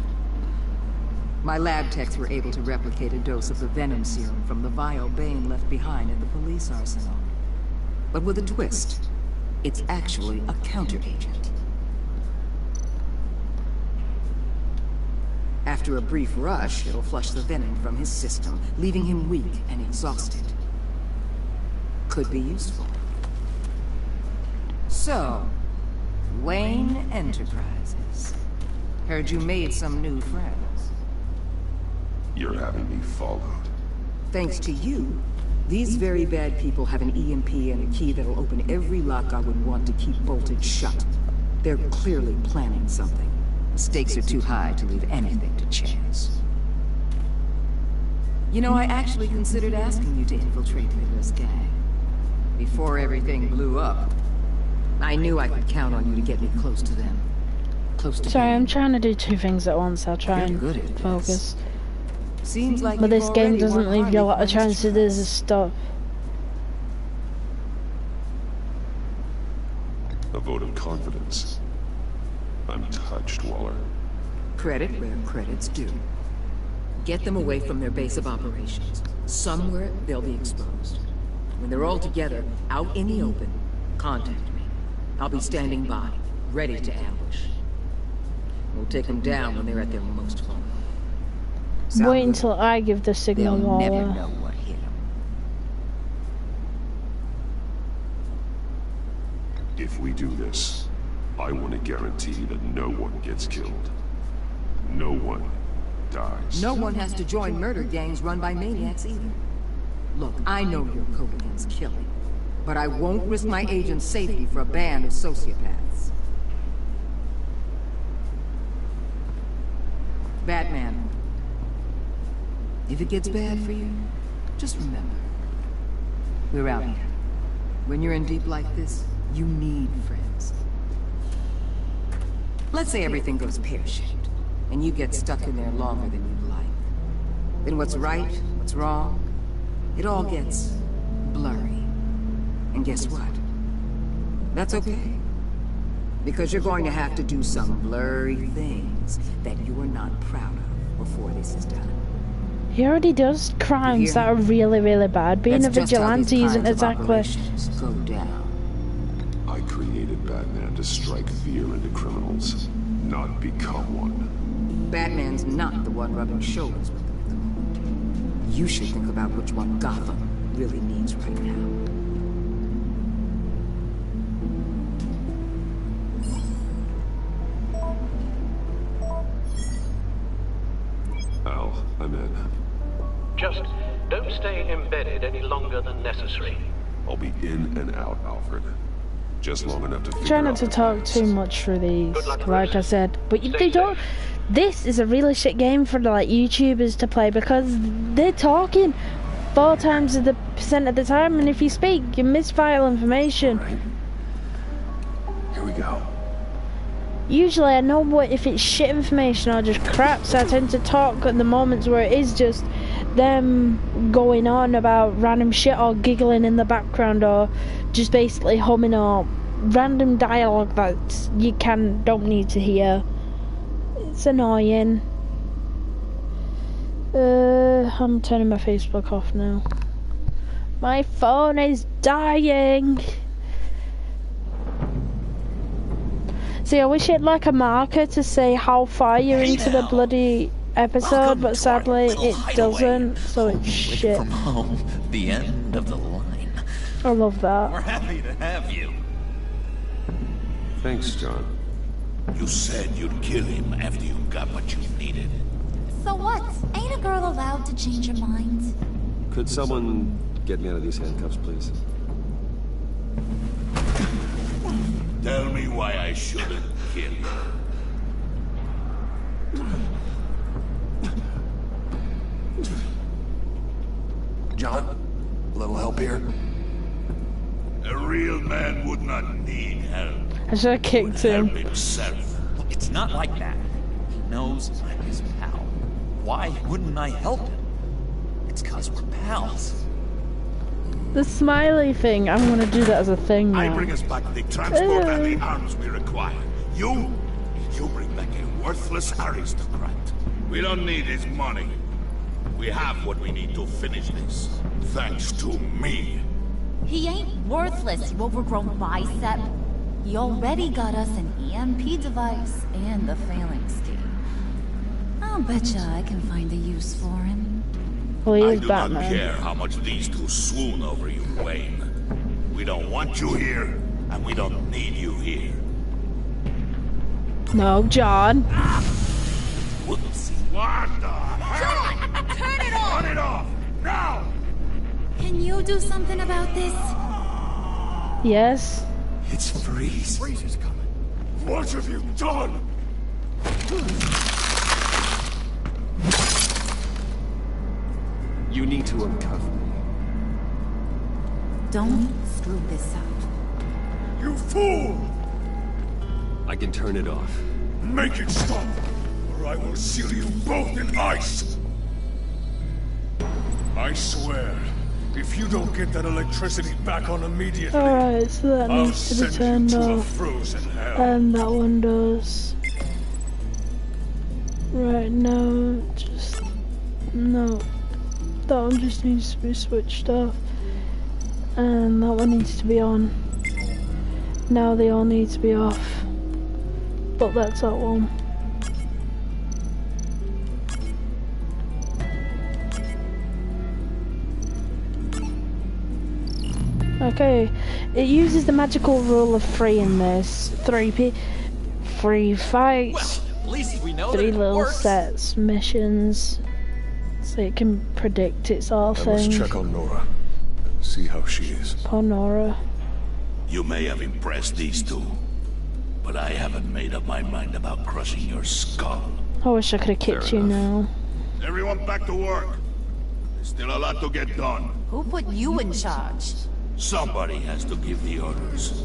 My lab techs were able to replicate a dose of the venom serum from the vial Bane left behind at the police arsenal. But with a twist. It's actually a counter-agent. After a brief rush, it'll flush the venom from his system, leaving him weak and exhausted. could be useful. So, Wayne Enterprises. Heard you made some new friends. You're having me followed. Thanks to you, these very bad people have an EMP and a key that'll open every lock I would want to keep bolted shut. They're clearly planning something. The stakes are too high to leave anything to chance. You know, I actually considered asking you to infiltrate Midler's gang. Before everything blew up, I knew I could count on you to get me close to them. Close to Sorry, him. I'm trying to do two things at once. I'll try and focus. Seems like But this you've game already doesn't won leave you a lot of Harley chance to do this stuff. A vote of confidence. I'm touched, Waller. Credit where credit's due. Get them away from their base of operations. Somewhere they'll be exposed. When they're all together, out in the open, contact me. I'll be standing by, ready to ambush. We'll take them down when they're at their most vulnerable. Wait until I give the signal, They'll never Waller. know what hit them. If we do this, I want to guarantee that no one gets killed. No one dies. No one has to join murder gangs run by maniacs either. Look, I know your code against killing, but I won't risk my agent's safety for a band of sociopaths. Batman, if it gets bad for you, just remember, we're out here. When you're in deep like this, you need friends. Let's say everything goes pear-shaped, and you get stuck in there longer than you'd like. Then what's right, what's wrong, it all gets blurry. And guess what? That's okay. Because you're going to have to do some blurry things that you are not proud of before this is done. He already does crimes that are really, really bad. Being a vigilante isn't exactly... Go down. I created Batman to strike fear into criminals, not become one. Batman's not the one rubbing shoulders with them at the moment. You should think about which one Gotham really needs right now. Al, I'm in. Just don't stay embedded any longer than necessary. I'll be in and out, Alfred. Just long enough to figure Try not out to the talk plans. too much through these, like I said. But they don't... This is a really shit game for like YouTubers to play because they're talking 4 times of the % of the time, and if you speak, you miss vital information. Right. Here we go. Usually I know what if it's shit information or just crap, so I tend to talk at the moments where it is just them going on about random shit or giggling in the background or just basically humming or random dialogue that you don't need to hear. It's annoying. I'm turning my Facebook off now. My phone is dying. See, I wish it had like a marker to say how far you're into the bloody episode, but sadly it doesn't, so it's shit. From home, the end of the line. I love that. We're happy to have you. Thanks, John. You said you'd kill him after you got what you needed. So what? Ain't a girl allowed to change her mind? Could someone get me out of these handcuffs, please? Tell me why I shouldn't kill you. John, a little help here? A real man would not need help. I should have kicked him. Help himself. It's not like that. He knows I'm his pal. Why wouldn't I help him? It's 'cause we're pals. The smiley thing, I'm gonna do that as a thing now. I bring us back the transport and the arms we require. You bring back a worthless aristocrat. We don't need his money. We have what we need to finish this. Thanks to me. He ain't worthless, you overgrown bicep. He already got us an EMP device and the phalanx key. I'll betcha I can find a use for him. Well, he I is do Batman. not care how much these two swoon over you, Wayne. don't want you here, and we don't need you here. No, John. Whoopsie. What the hell? John, turn it off! Turn it off! Now! Can you do something about this? Yes. It's Freeze. Freeze is coming. What have you done? You need to uncuff me. Don't screw this up. You fool! I can turn it off. Make it stop, or I will seal you both in ice! I swear, if you don't get that electricity back on immediately, Alright, so that I'll needs to be send turned you to a off. frozen hell. And that one does. Right, no, just... No. That one just needs to be switched off. And that one needs to be on. Now they all need to be off. But that's that one. Okay, it uses the magical rule of 3 in this. 3 fights, Well, at least we know 3 that it little works. sets, missions, so it can predict its all I must things. check on Nora. See how she is. Poor Nora. You may have impressed these two, but I haven't made up my mind about crushing your skull. I wish I could have kicked you now. Everyone back to work. There's still a lot to get done. Who put you in charge? Somebody has to give the orders.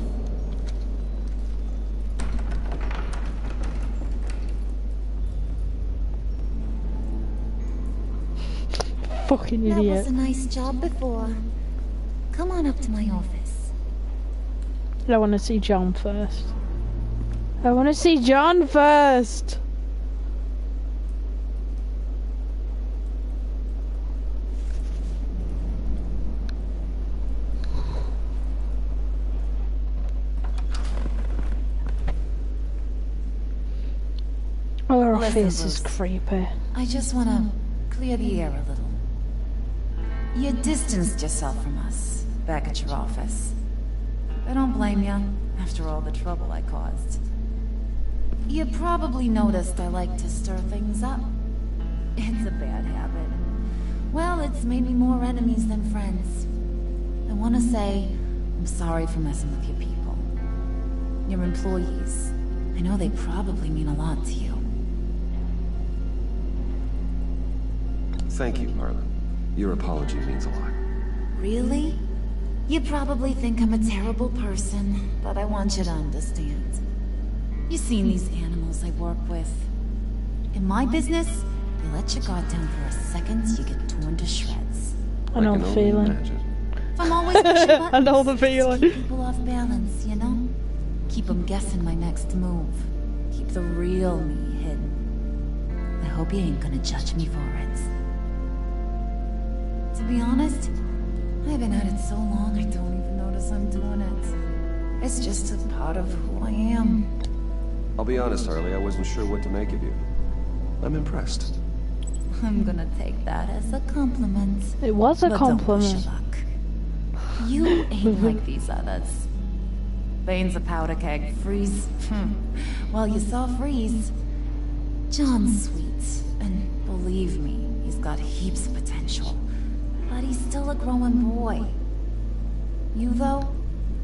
Fucking That was idiot. a nice job before. Come on up to my office. I want to see John first. I want to see John first. Our Listen, office is Bruce. creepy. I just want to clear the air a little. You distanced yourself from us back at your office. I don't blame you, after all the trouble I caused. You probably noticed I like to stir things up. It's a bad habit. Well, it's made me more enemies than friends. I want to say I'm sorry for messing with your people. Your employees. I know they probably mean a lot to you. Thank you, Harlan. Your apology means a lot. Really? You probably think I'm a terrible person, but I want you to understand. You've seen these animals I work with. In my business, you let your guard down for a second, you get torn to shreds. I know can the only feeling. imagine. I'm always pushing buttons. I know the feeling. Keep people off balance, you know? Keep them guessing my next move. Keep the real me hidden. I hope you ain't gonna judge me for it. To be honest, I've been at it so long I don't even notice I'm doing it. It's just a part of who I am. I'll be honest, Harley, I wasn't sure what to make of you. I'm impressed. I'm gonna take that as a compliment. It was a But don't push compliment. your luck. You ain't like these others. Bane's a powder keg. Freeze. Well, you saw Freeze. John's sweet, and believe me, he's got heaps of potential. But he's still a growing boy. You, though,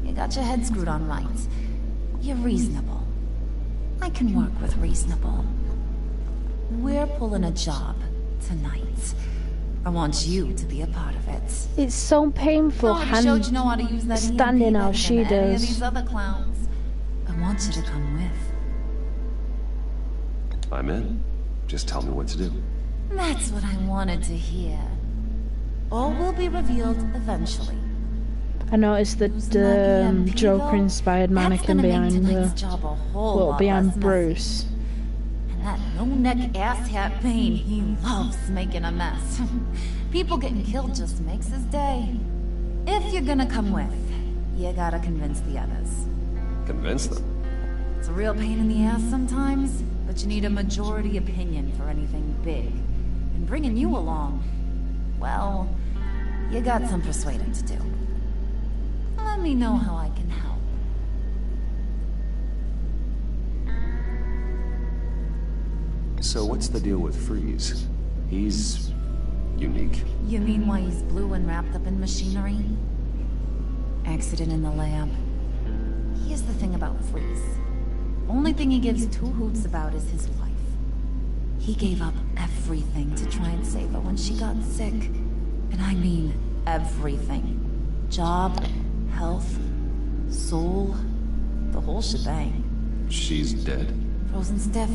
you got your head screwed on right. You're reasonable. I can work with reasonable. We're pulling a job tonight. I want you to be a part of it. It's so painful Already showed you know how to use that standing EMP how better she than any of does. these other clowns. I want you to come with. I'm in. Just tell me what to do. That's what I wanted to hear. All will be revealed eventually. I noticed that the Joker-inspired mannequin behind behind Bruce. And that no-neck asshat Bane, he loves making a mess. People getting killed just makes his day. If you're gonna come with, you gotta convince the others. Convince them? It's a real pain in the ass sometimes, but you need a majority opinion for anything big. And bringing you along, well, you got some persuading to do. Let Let me know how I can help. So what's the deal with Freeze? He's unique. You mean why he's blue and wrapped up in machinery? Accident in the lab. Here's the thing about Freeze. Only thing he gives two hoots about is his wife. He gave up everything to try and save her when she got sick. And I mean everything. Job, health, soul, the whole shebang. She's dead. Frozen stiff.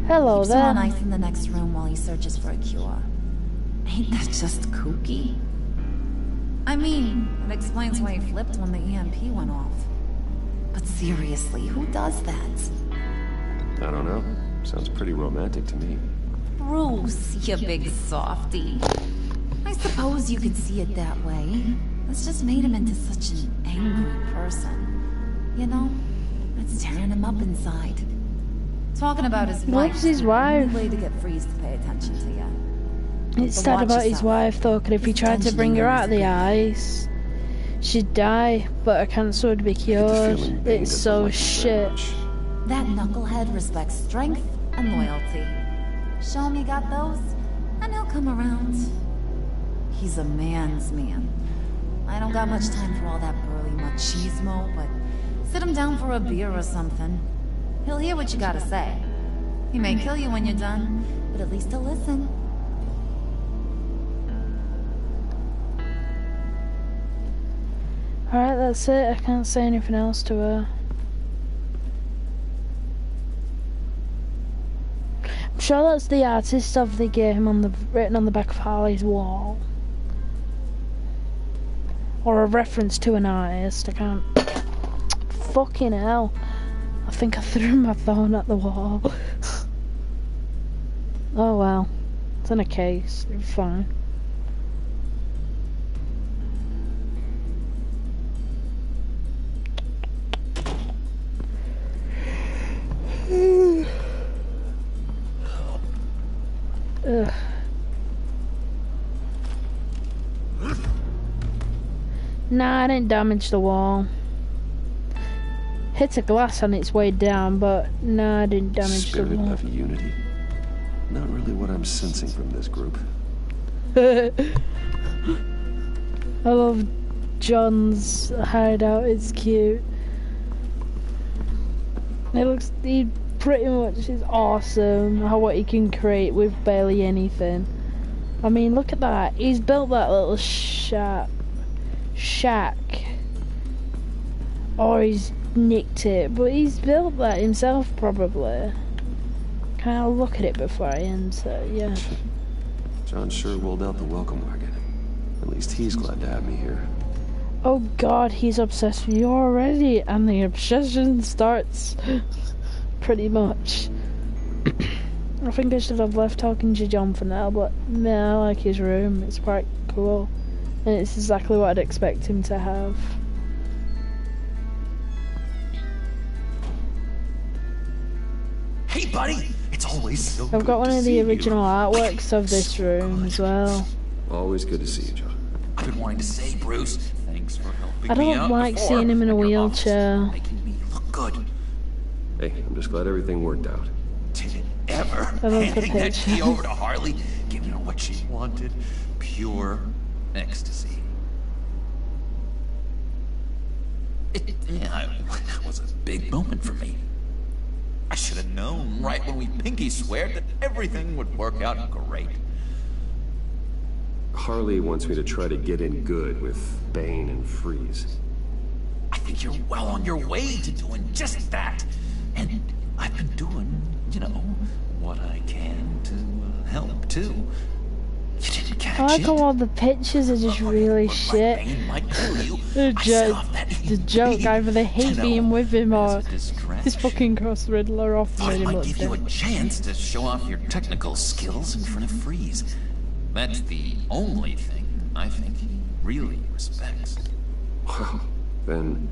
Hello Keeps there. her on ice in the next room while he searches for a cure. Ain't that just kooky? I mean, it explains why he flipped when the EMP went off. But seriously, who does that? I don't know. Sounds pretty romantic to me. Bruce, you big softy. I suppose you could see it that way. It's just made him into such an angry person. You know, it's tearing him up inside. Talking about his wife. Loves his wife. Way to get Freeze to pay attention to you. It's sad about his wife though, because if he tried to bring her out of the ice, she'd die, but her cancer would be cured. It's so shit. That knucklehead respects strength and loyalty. Show him you got those, and he'll come around. He's a man's man. I don't got much time for all that burly machismo, but sit him down for a beer or something. He'll hear what you gotta say. He may kill you when you're done, but at least he'll listen. Alright, that's it. I can't say anything else to her. I'm sure that's the artist of the game written on the back of Harley's wall. Or a reference to an artist. I can't... Fucking hell. I think I threw my phone at the wall. Oh well. It's in a case. It's fine. Ugh. Nah, I didn't damage the wall. Hit a glass on its way down, but nah, I didn't damage the wall. Spirit of unity. Not really what I'm sensing from this group. I love John's hideout, it's cute. He pretty much is awesome, what he can create with barely anything. I mean, look at that. He's built that little shack. Or he's nicked it, but he's built that himself probably. Can I look at it before I enter? Yeah. John sure rolled out the welcome wagon. At least he's glad to have me here. Oh god, he's obsessed with you already, and the obsession starts pretty much. I think I should have left talking to John for now, but no, I like his room, it's quite cool. And it's exactly what I'd expect him to have. Hey buddy, it's always so I've got one of the original artworks of this room as well. Always good to see you, John. I've been wanting to say, Bruce, thanks for helping I me out don't like before. seeing him in a wheelchair. Making me look good. Hey, I'm just glad everything worked out. Did it ever? I love the Handing that picture. key over to Harley, giving her what she wanted. Pure ecstasy. It was a big moment for me. I should have known right when we pinky sweared that everything would work out great. Harley wants me to try to get in good with Bane and Freeze. I think you're well on your way to doing just that. And I've been doing, what I can to help too. You didn't catch I like it? how all the pictures are just really shit. The joke, either they hate being with him or this fucking cross Riddler off Thought made it him might look give you a dead. chance to show off your technical skills in front of Freeze. That's the only thing I think he really respects. Wow. Then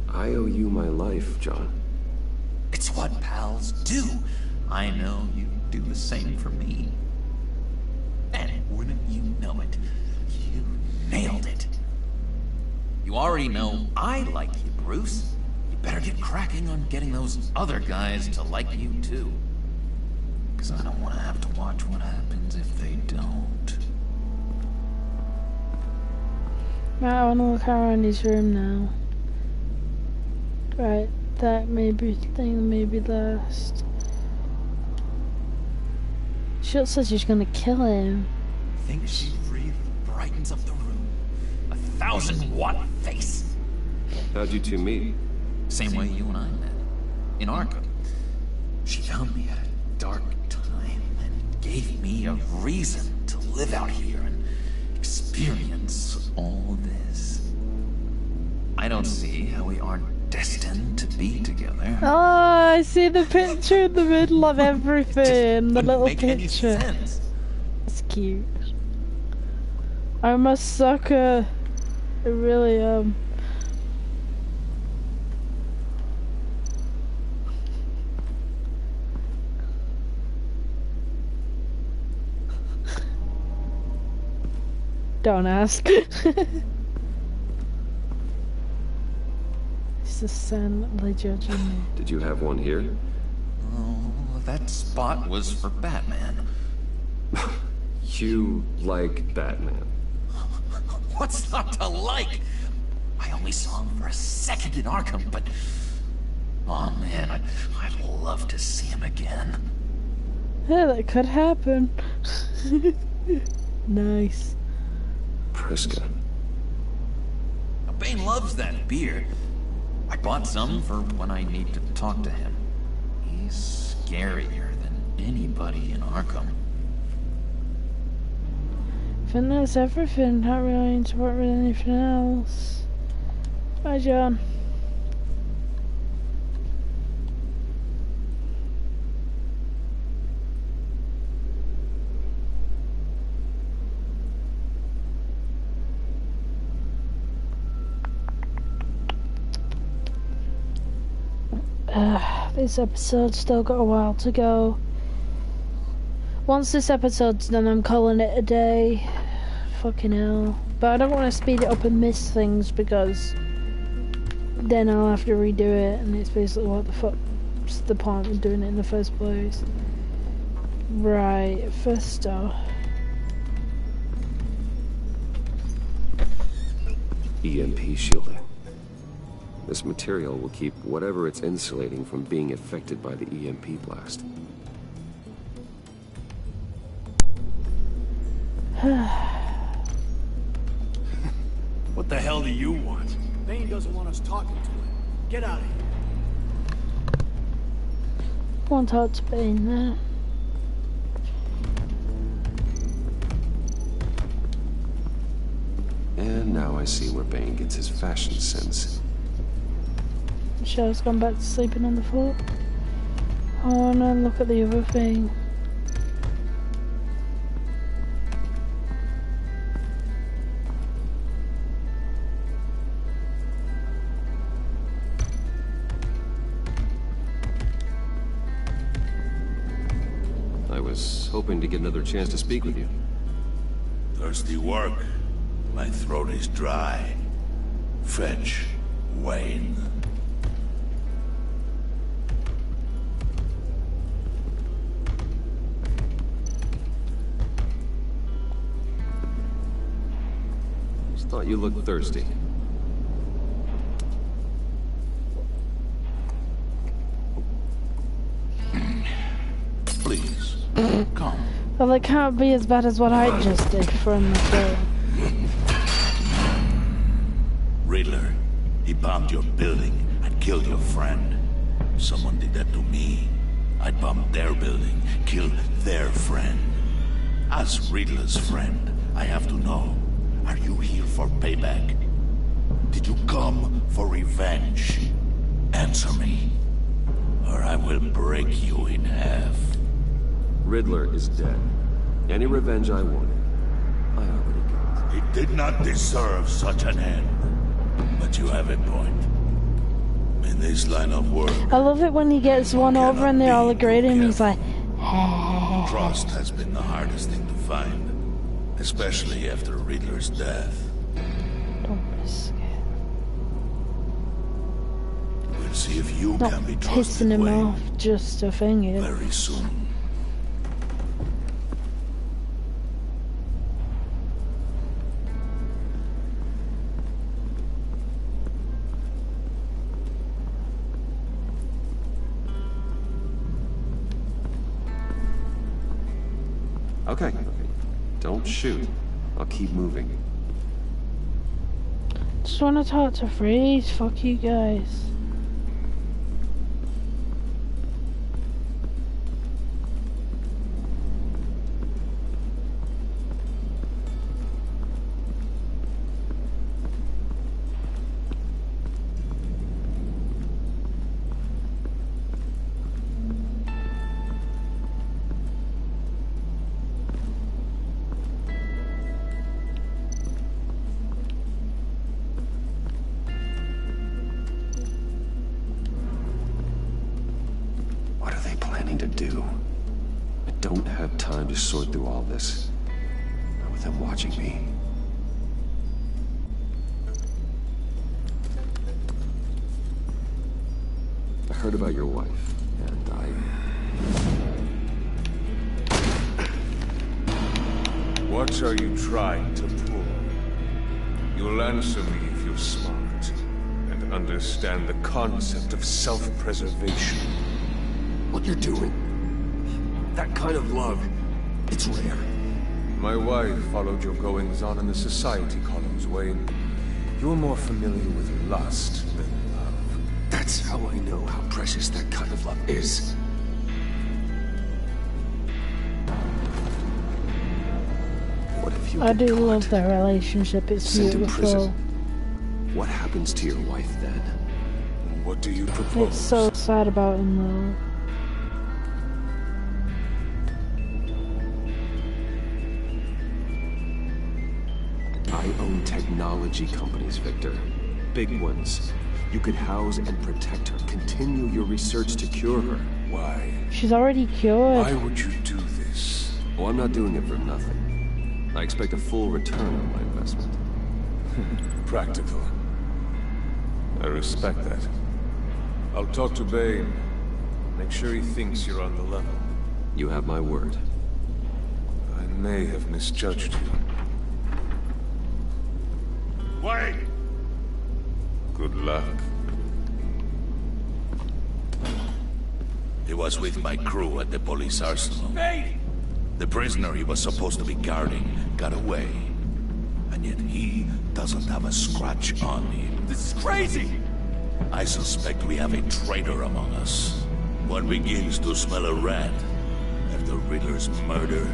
I owe you my life, John. It's what pals do. I know you do the same for me. And wouldn't you know it, you nailed it. You already know I like you, Bruce. You better get cracking on getting those other guys to like you too. Because I don't want to have to watch what happens if they don't. Right, I want to look around his room now. Right, that thing may be last. Shield says she's gonna kill him. Think she really brightens up the room? 1,000-watt face. How'd you two meet? Same way you and I met. In Arkham. She found me at a dark time and gave me a reason to live out here and experience all this. I don't see how we aren't destined to be together. Oh, I see the picture in the middle of everything. The little picture. It's cute. I'm a sucker. I really am. Don't ask. It's the silently judging me. Did you have one here? Oh, that spot was for Batman. You like Batman? What's not to like? I only saw him for a second in Arkham, but... oh man, I'd love to see him again. Yeah, that could happen. Nice. Priska. Now, Bane loves that beer. I bought some for when I need to talk to him. He's scarier than anybody in Arkham. I think that's everything. Not really interrupt with anything else. Bye, John. This episode's still got a while to go. Once this episode's done, I'm calling it a day. Fucking hell. But I don't want to speed it up and miss things because then I'll have to redo it, and it's basically what the fuck's the point of doing it in the first place. Right, first off. EMP shielding. This material will keep whatever it's insulating from being affected by the EMP blast. What the hell do you want? Bane doesn't want us talking to him. Get out of here. Want out to Bane there. And now I see where Bane gets his fashion sense. Michelle's gone back to sleeping on the floor. I wanna look at the other thing. I was hoping to get another chance to speak with you. Thirsty work. My throat is dry. Fetch Wayne. Just thought you looked thirsty. Please, come. Well, it can't be as bad as what I just did from the floor. Riddler, he bombed your building and killed your friend. Someone did that to me. I'd bomb their building, kill their friend. As Riddler's friend, I have to know, are you here for payback? Did you come for revenge? Answer me, or I will break you in half. Riddler is dead. Any revenge I wanted, I already got. He did not deserve such an end. But you have a point. In this line of work, I love it when he gets one over and they all agree to him. He's like, trust has been the hardest thing to find, especially after Riddler's death. don't risk it. See if you Not can be pissing trusted, him Wayne. off just to thing it. Very soon. Okay. Don't shoot. I'll keep moving. Just wanna talk to Freeze, fuck you guys. To do. I don't have time to sort through all this. Not with them watching me. I heard about your wife, and What are you trying to pull? You'll answer me if you're smart and understand the concept of self-preservation. What you're doing. That kind of love, it's rare. My wife followed your goings-on in the society columns, Wayne. You're more familiar with lust than love. That's how I know how precious that kind of love is. What if you I do love their relationship, it's sent in beautiful. prison? What happens to your wife then? What do you propose? It's so sad about him though. I own technology companies, Victor. Big ones. You could house and protect her. Continue your research to cure her. Why? She's already cured. Why would you do this? Oh, I'm not doing it for nothing. I expect a full return on my investment. Practical. I respect that. I'll talk to Bane. Make sure he thinks you're on the level. You have my word. I may have misjudged you. Wayne! Good luck. He was with my crew at the police arsenal. Bane! The prisoner he was supposed to be guarding got away. And yet he doesn't have a scratch on him. This is crazy! I suspect we have a traitor among us. One begins to smell a rat after Riddler's murder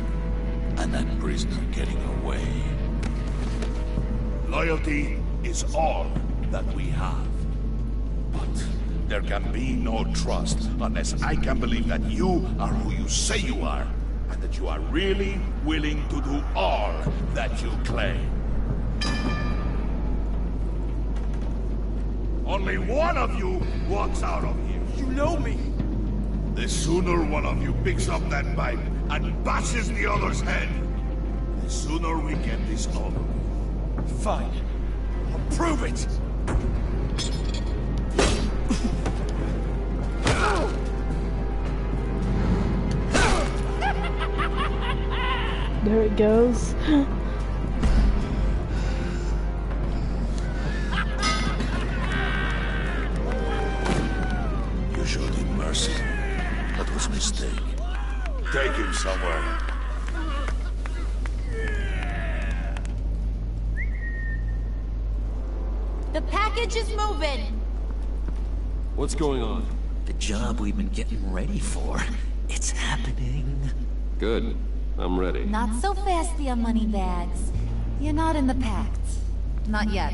and that prisoner getting away. Loyalty is all that we have. But there can be no trust unless I can believe that you are who you say you are, and that you are really willing to do all that you claim. Only one of you walks out of here. You know me! The sooner one of you picks up that pipe and bashes the other's head, the sooner we get this over. Fine. I'll prove it! There it goes. You showed him mercy. That was a mistake. Take him somewhere. The package is moving. What's going on? The job we've been getting ready for. It's happening. Good. I'm ready. Not so fast, dear Moneybags. You're not in the pact. Not yet.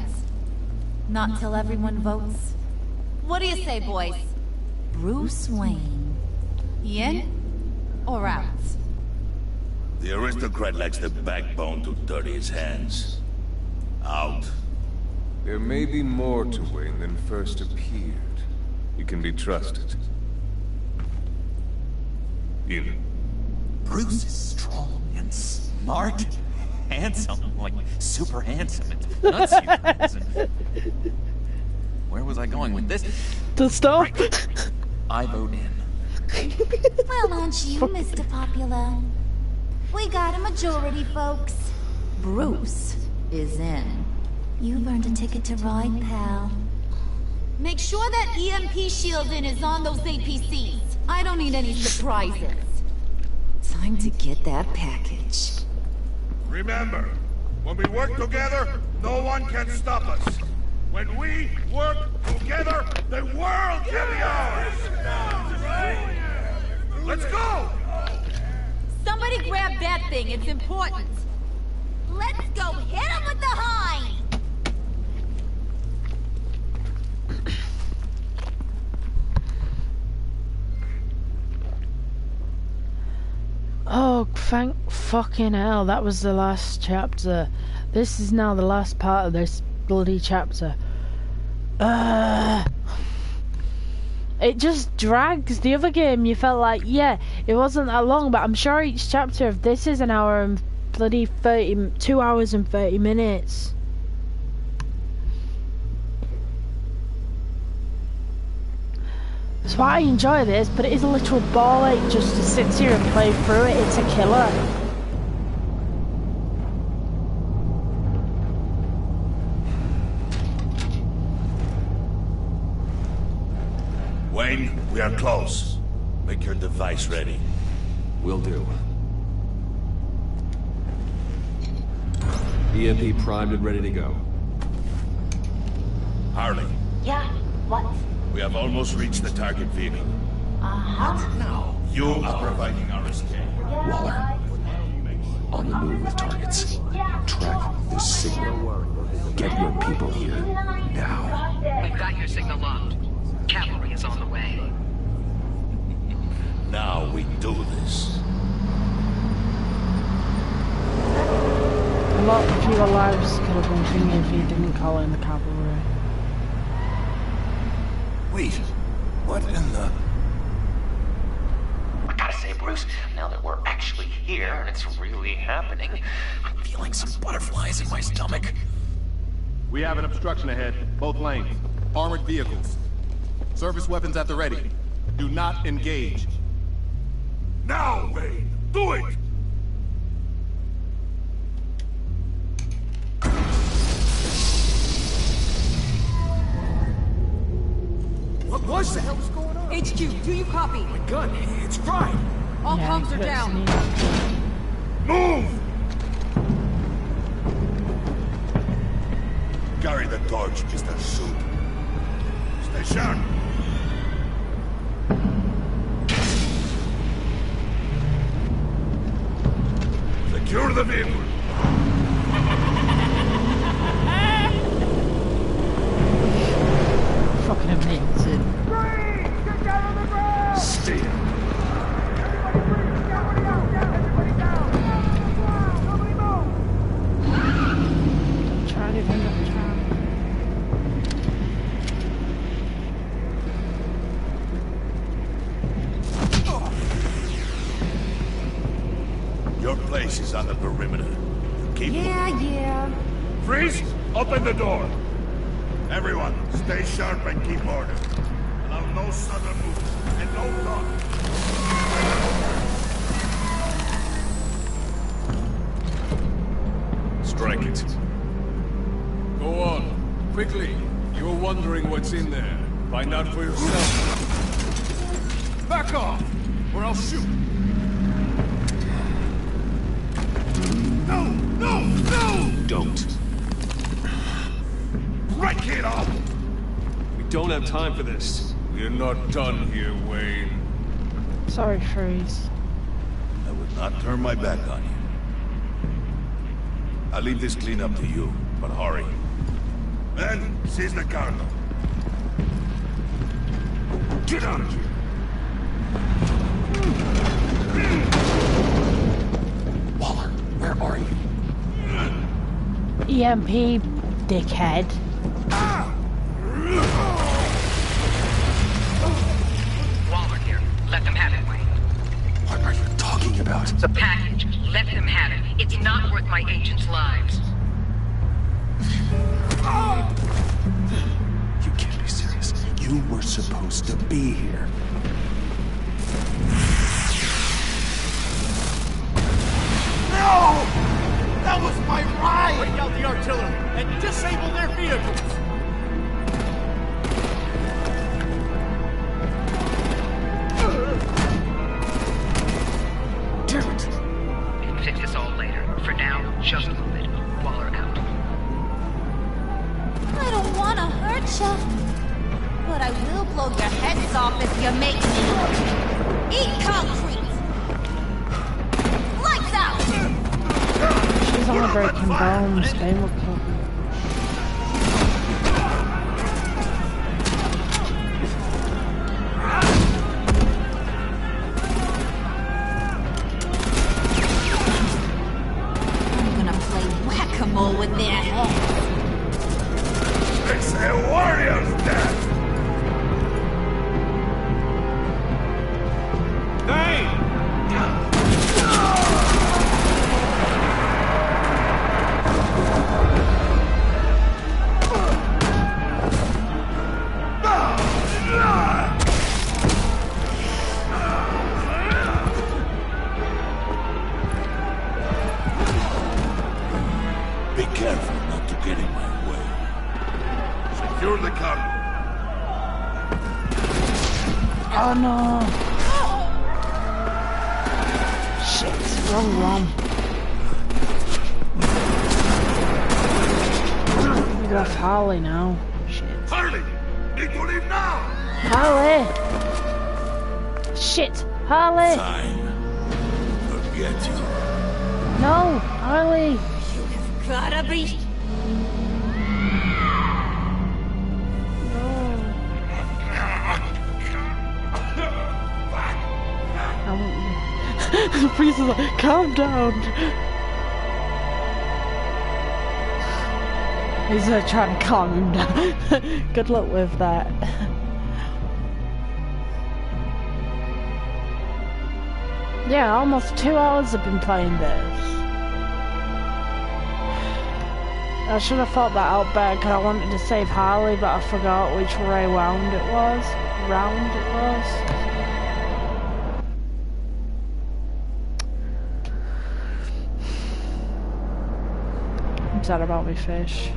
Not till everyone votes. What do you say, boys? Bruce Wayne. In or out? The aristocrat lacks the backbone to dirty his hands. Out. There may be more to Wayne than first appeared. You can be trusted. In. Bruce is strong and smart, handsome, like super handsome, and not super handsome. where was I going with this? To stop. Right. I vote in. Well, aren't you, Mr. Popular? We got a majority, folks. Bruce is in. You've earned a ticket to ride, pal. Make sure that EMP shielding is on those APCs. I don't need any surprises. Time to get that package. Remember, when we work together, no one can stop us. When we work together, the world can be ours! Let's go! Somebody grab that thing, it's important. Let's go hit him with the hind! Oh, thank fucking hell, that was the last chapter. This is now the last part of this bloody chapter. It just drags. The other game you felt like, yeah, it wasn't that long, but I'm sure each chapter of this is an hour and bloody 2 hours and 30 minutes. That's why I enjoy this, but it is a literal ball ache just to sit here and play through it. It's a killer. Wayne, we are close. Make your device ready. Will do. EMP primed and ready to go. Harley. Yeah, what? We have almost reached the target vehicle. No. You are providing our escape. Waller. On the move with targets. Track this signal. Get your people here. Now. We've got your signal locked. Cavalry is on the way. Now we do this. A lot of fewer lives could have been thinking if he didn't call in the cavalry. Wait, what in the... I gotta say, Bruce, now that we're actually here and it's really happening, I'm feeling some butterflies in my stomach. We have an obstruction ahead, both lanes. Armored vehicles. Service weapons at the ready. Do not engage. Now, Wayne! Do it! What was that? What's going on? HQ, do you copy? My gun, it's fried. All comms are down. Move! Carry the torch, Mr. Soup. Stay sharp. Secure the vehicle. Fucking amazing. Get down on the ground! Stay up. Try to end up trying. Your place is on the perimeter. Keep Yeah. Freeze! Open the door! Everyone, stay sharp and keep order. Allow no sudden movement and no talk. Strike it. Go on. Quickly. You're wondering what's in there. Find out for yourself. Back off, or I'll shoot. No! No! No! Don't. Right, kid, off! We don't have time for this. We're not done here, Wayne. Sorry, Freeze. I would not turn my back on you. I'll leave this cleanup to you, but hurry. Men, seize the cargo. Get out of here! Waller, where are you? EMP, dickhead. Waller here. Let them have it, Wayne. What are you talking about? The package. Let them have it. It's not worth my agents' lives. You can't be You were supposed to be here. No! That was my ride! Break out the artillery and disable their vehicles! Damn it! We can fix this all later. For now, just move it. While we're out. I don't want to hurt you, but I will blow your heads off if you make me eat concrete. Lights out. She's on a breaking bones. Game of I'm gonna play whack-a-mole with their heads. It's a warrior's death! Be careful not to get in my way. Secure the cargo. Oh no! Shit, wrong. We got Harley now. Shit. Harley! Need to leave now! Harley! Shit! Harley! Fine. Forget you. No! Harley! Gotta be. The priest is like, calm down. He's trying to calm him down. Good luck with that. Yeah, almost 2 hours I've been playing this. I should have thought that out better because I wanted to save Harley, but I forgot which way round it was. I'm sad about me fish.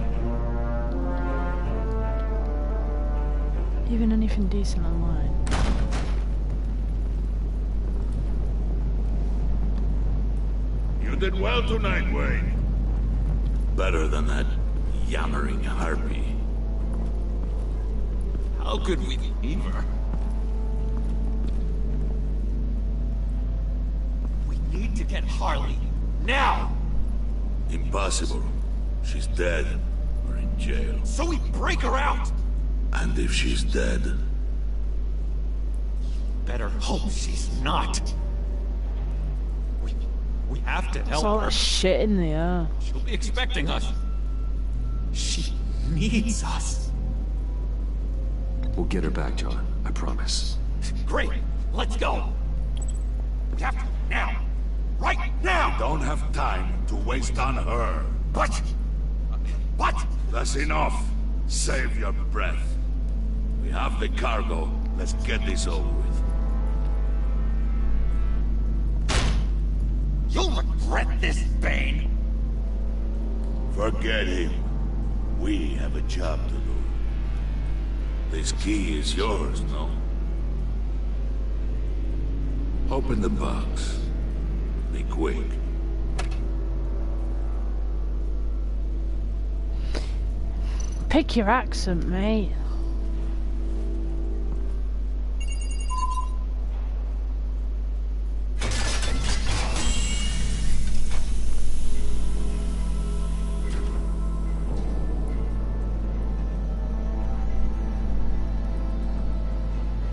Even anything decent online. You did well tonight, Wayne. Better than that yammering harpy. How could we leave her? We need to get Harley. Now! Impossible. She's dead. Or in jail. So we break her out! And if she's dead... Better hope she's not. We have to help There's all her. that shit in the air. She'll be expecting us. She needs us. We'll get her back, John. I promise. Great. Let's go. We have to now. Right now. Don't have time to waste on her. What? That's enough. Save your breath. We have the cargo. Let's get this over with. You'll regret this, Bane. Forget him. We have a job to do. This key is yours, no? Open the box. Be quick. Pick your accent, mate.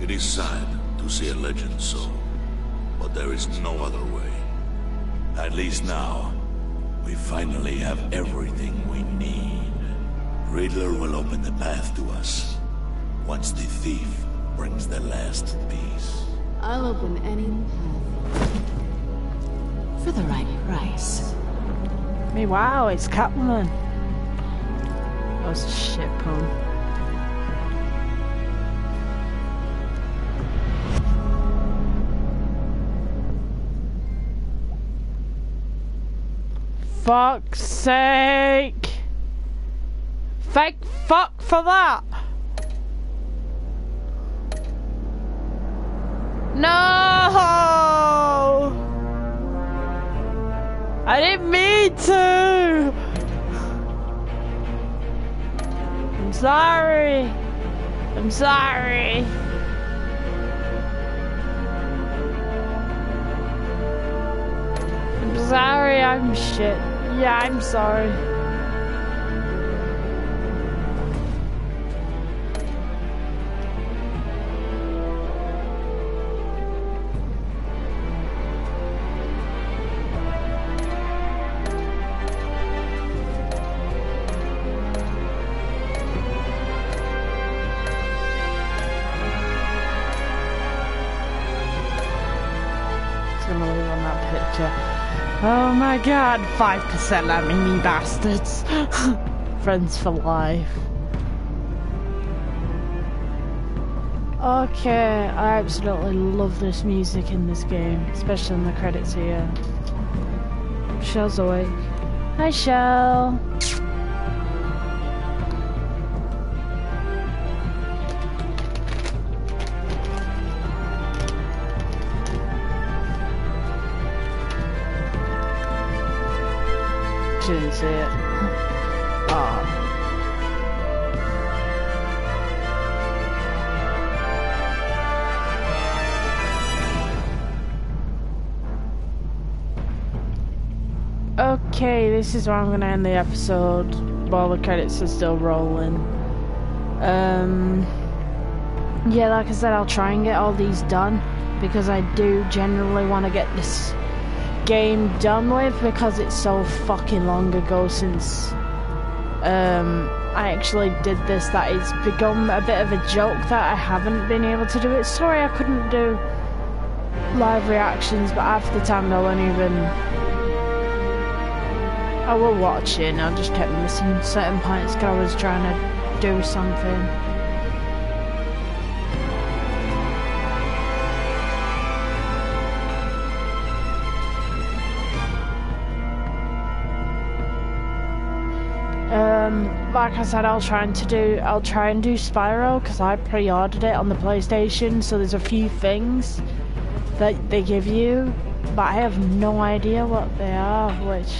It is sad to see a legend so, but there is no other way. At least now, we finally have everything we need. Riddler will open the path to us, once the thief brings the last piece. I'll open any path. For the right price. Me, wow, it's Catwoman. That was a shit pun. fuck's sake! Thank fuck for that! No! I didn't mean to! I'm sorry! I'm sorry! I'm sorry, I'm shit. Yeah, I'm sorry. Oh my god, 5% at me, you bastards. Friends for life. Okay, I absolutely love this music in this game, especially in the credits here. Shell's awake. Hi, Shell. Didn't see it. Oh. Okay, this is where I'm gonna end the episode while the credits are still rolling. Yeah, like I said, I'll try and get all these done because I do generally want to get this game done with because it's so fucking long ago since I actually did this that it's become a bit of a joke that I haven't been able to do it. Sorry I couldn't do live reactions, but half the time I won't even... I will watch it and I just kept missing certain points because I was trying to do something. Like I said, I'll try and do Spyro because I pre-ordered it on the PlayStation, so there's a few things that they give you, but I have no idea what they are, which...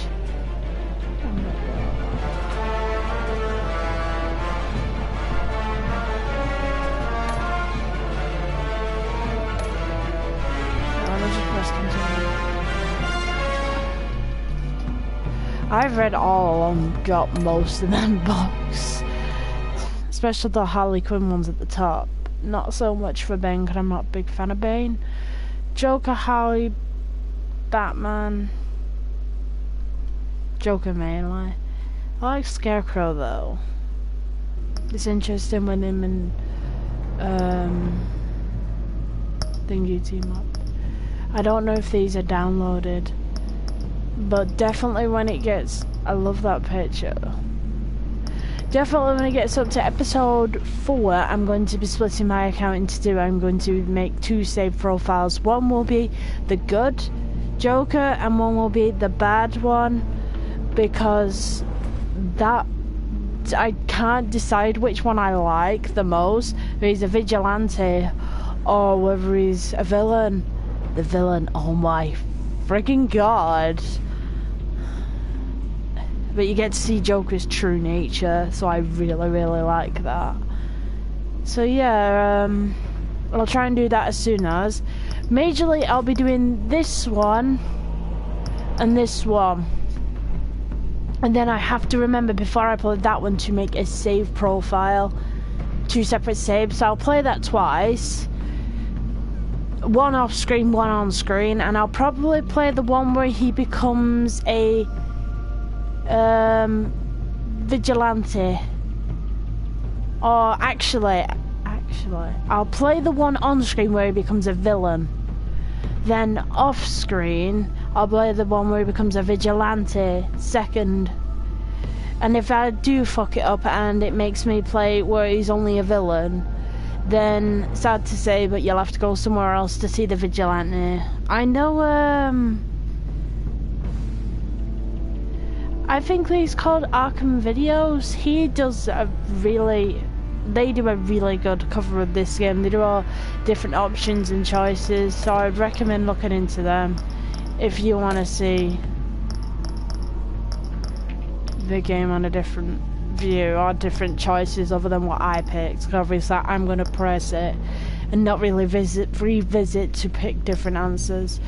I've read all and got most of them books, especially the Harley Quinn ones at the top. Not so much for Bane because I'm not a big fan of Bane. Joker, Harley, Batman, Joker mainly. I like Scarecrow though. It's interesting when him and Thingy team up. I don't know if these are downloaded. But definitely when it gets... I love that picture. Definitely when it gets up to episode 4, I'm going to be splitting my account into two. I'm going to make 2 save profiles. One will be the good Joker and one will be the bad one. Because that... I can't decide which one I like the most. Whether he's a vigilante or whether he's a villain. The villain, oh my friggin' god. But you get to see Joker's true nature, so I really, really like that. So yeah, I'll try and do that as soon as. Majorly, I'll be doing this one and this one. And then I have to remember before I play that one to make a save profile. 2 separate saves, so I'll play that twice. One off screen, one on screen, and I'll probably play the one where he becomes a vigilante. Or actually, I'll play the one on screen where he becomes a villain. Then off screen, I'll play the one where he becomes a vigilante second. And if I do fuck it up and it makes me play where he's only a villain, then sad to say, but you'll have to go somewhere else to see the vigilante. I know I think he's called Arkham Videos. He does they do a really good cover of this game. They do all different options and choices, so I'd recommend looking into them if you want to see the game on a different view or different choices other than what I picked. Obviously I'm going to press it and not really revisit to pick different answers.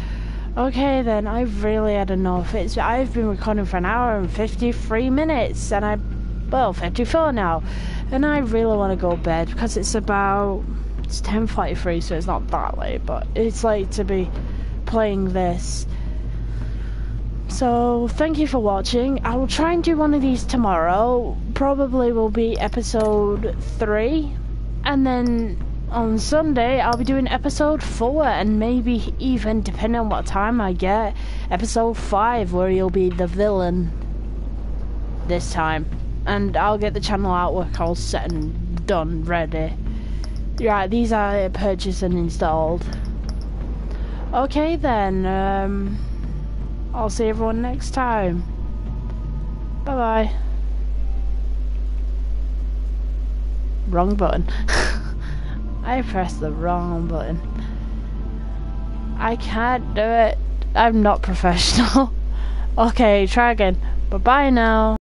Okay then, I've really had enough. I've been recording for an hour and 53 minutes and 54 now, and I really want to go to bed because it's 10:43, so it's not that late, but it's late to be playing this. So thank you for watching. I will try and do one of these tomorrow. Probably will be episode 3, and then on Sunday I'll be doing episode 4, and maybe even, depending on what time I get, episode 5, where you'll be the villain this time. And I'll get the channel artwork all set and done, ready. Right, these are purchased and installed. Okay then, I'll see everyone next time. Bye bye. Wrong button. I pressed the wrong button. I can't do it. I'm not professional. Okay, try again. Bye bye now.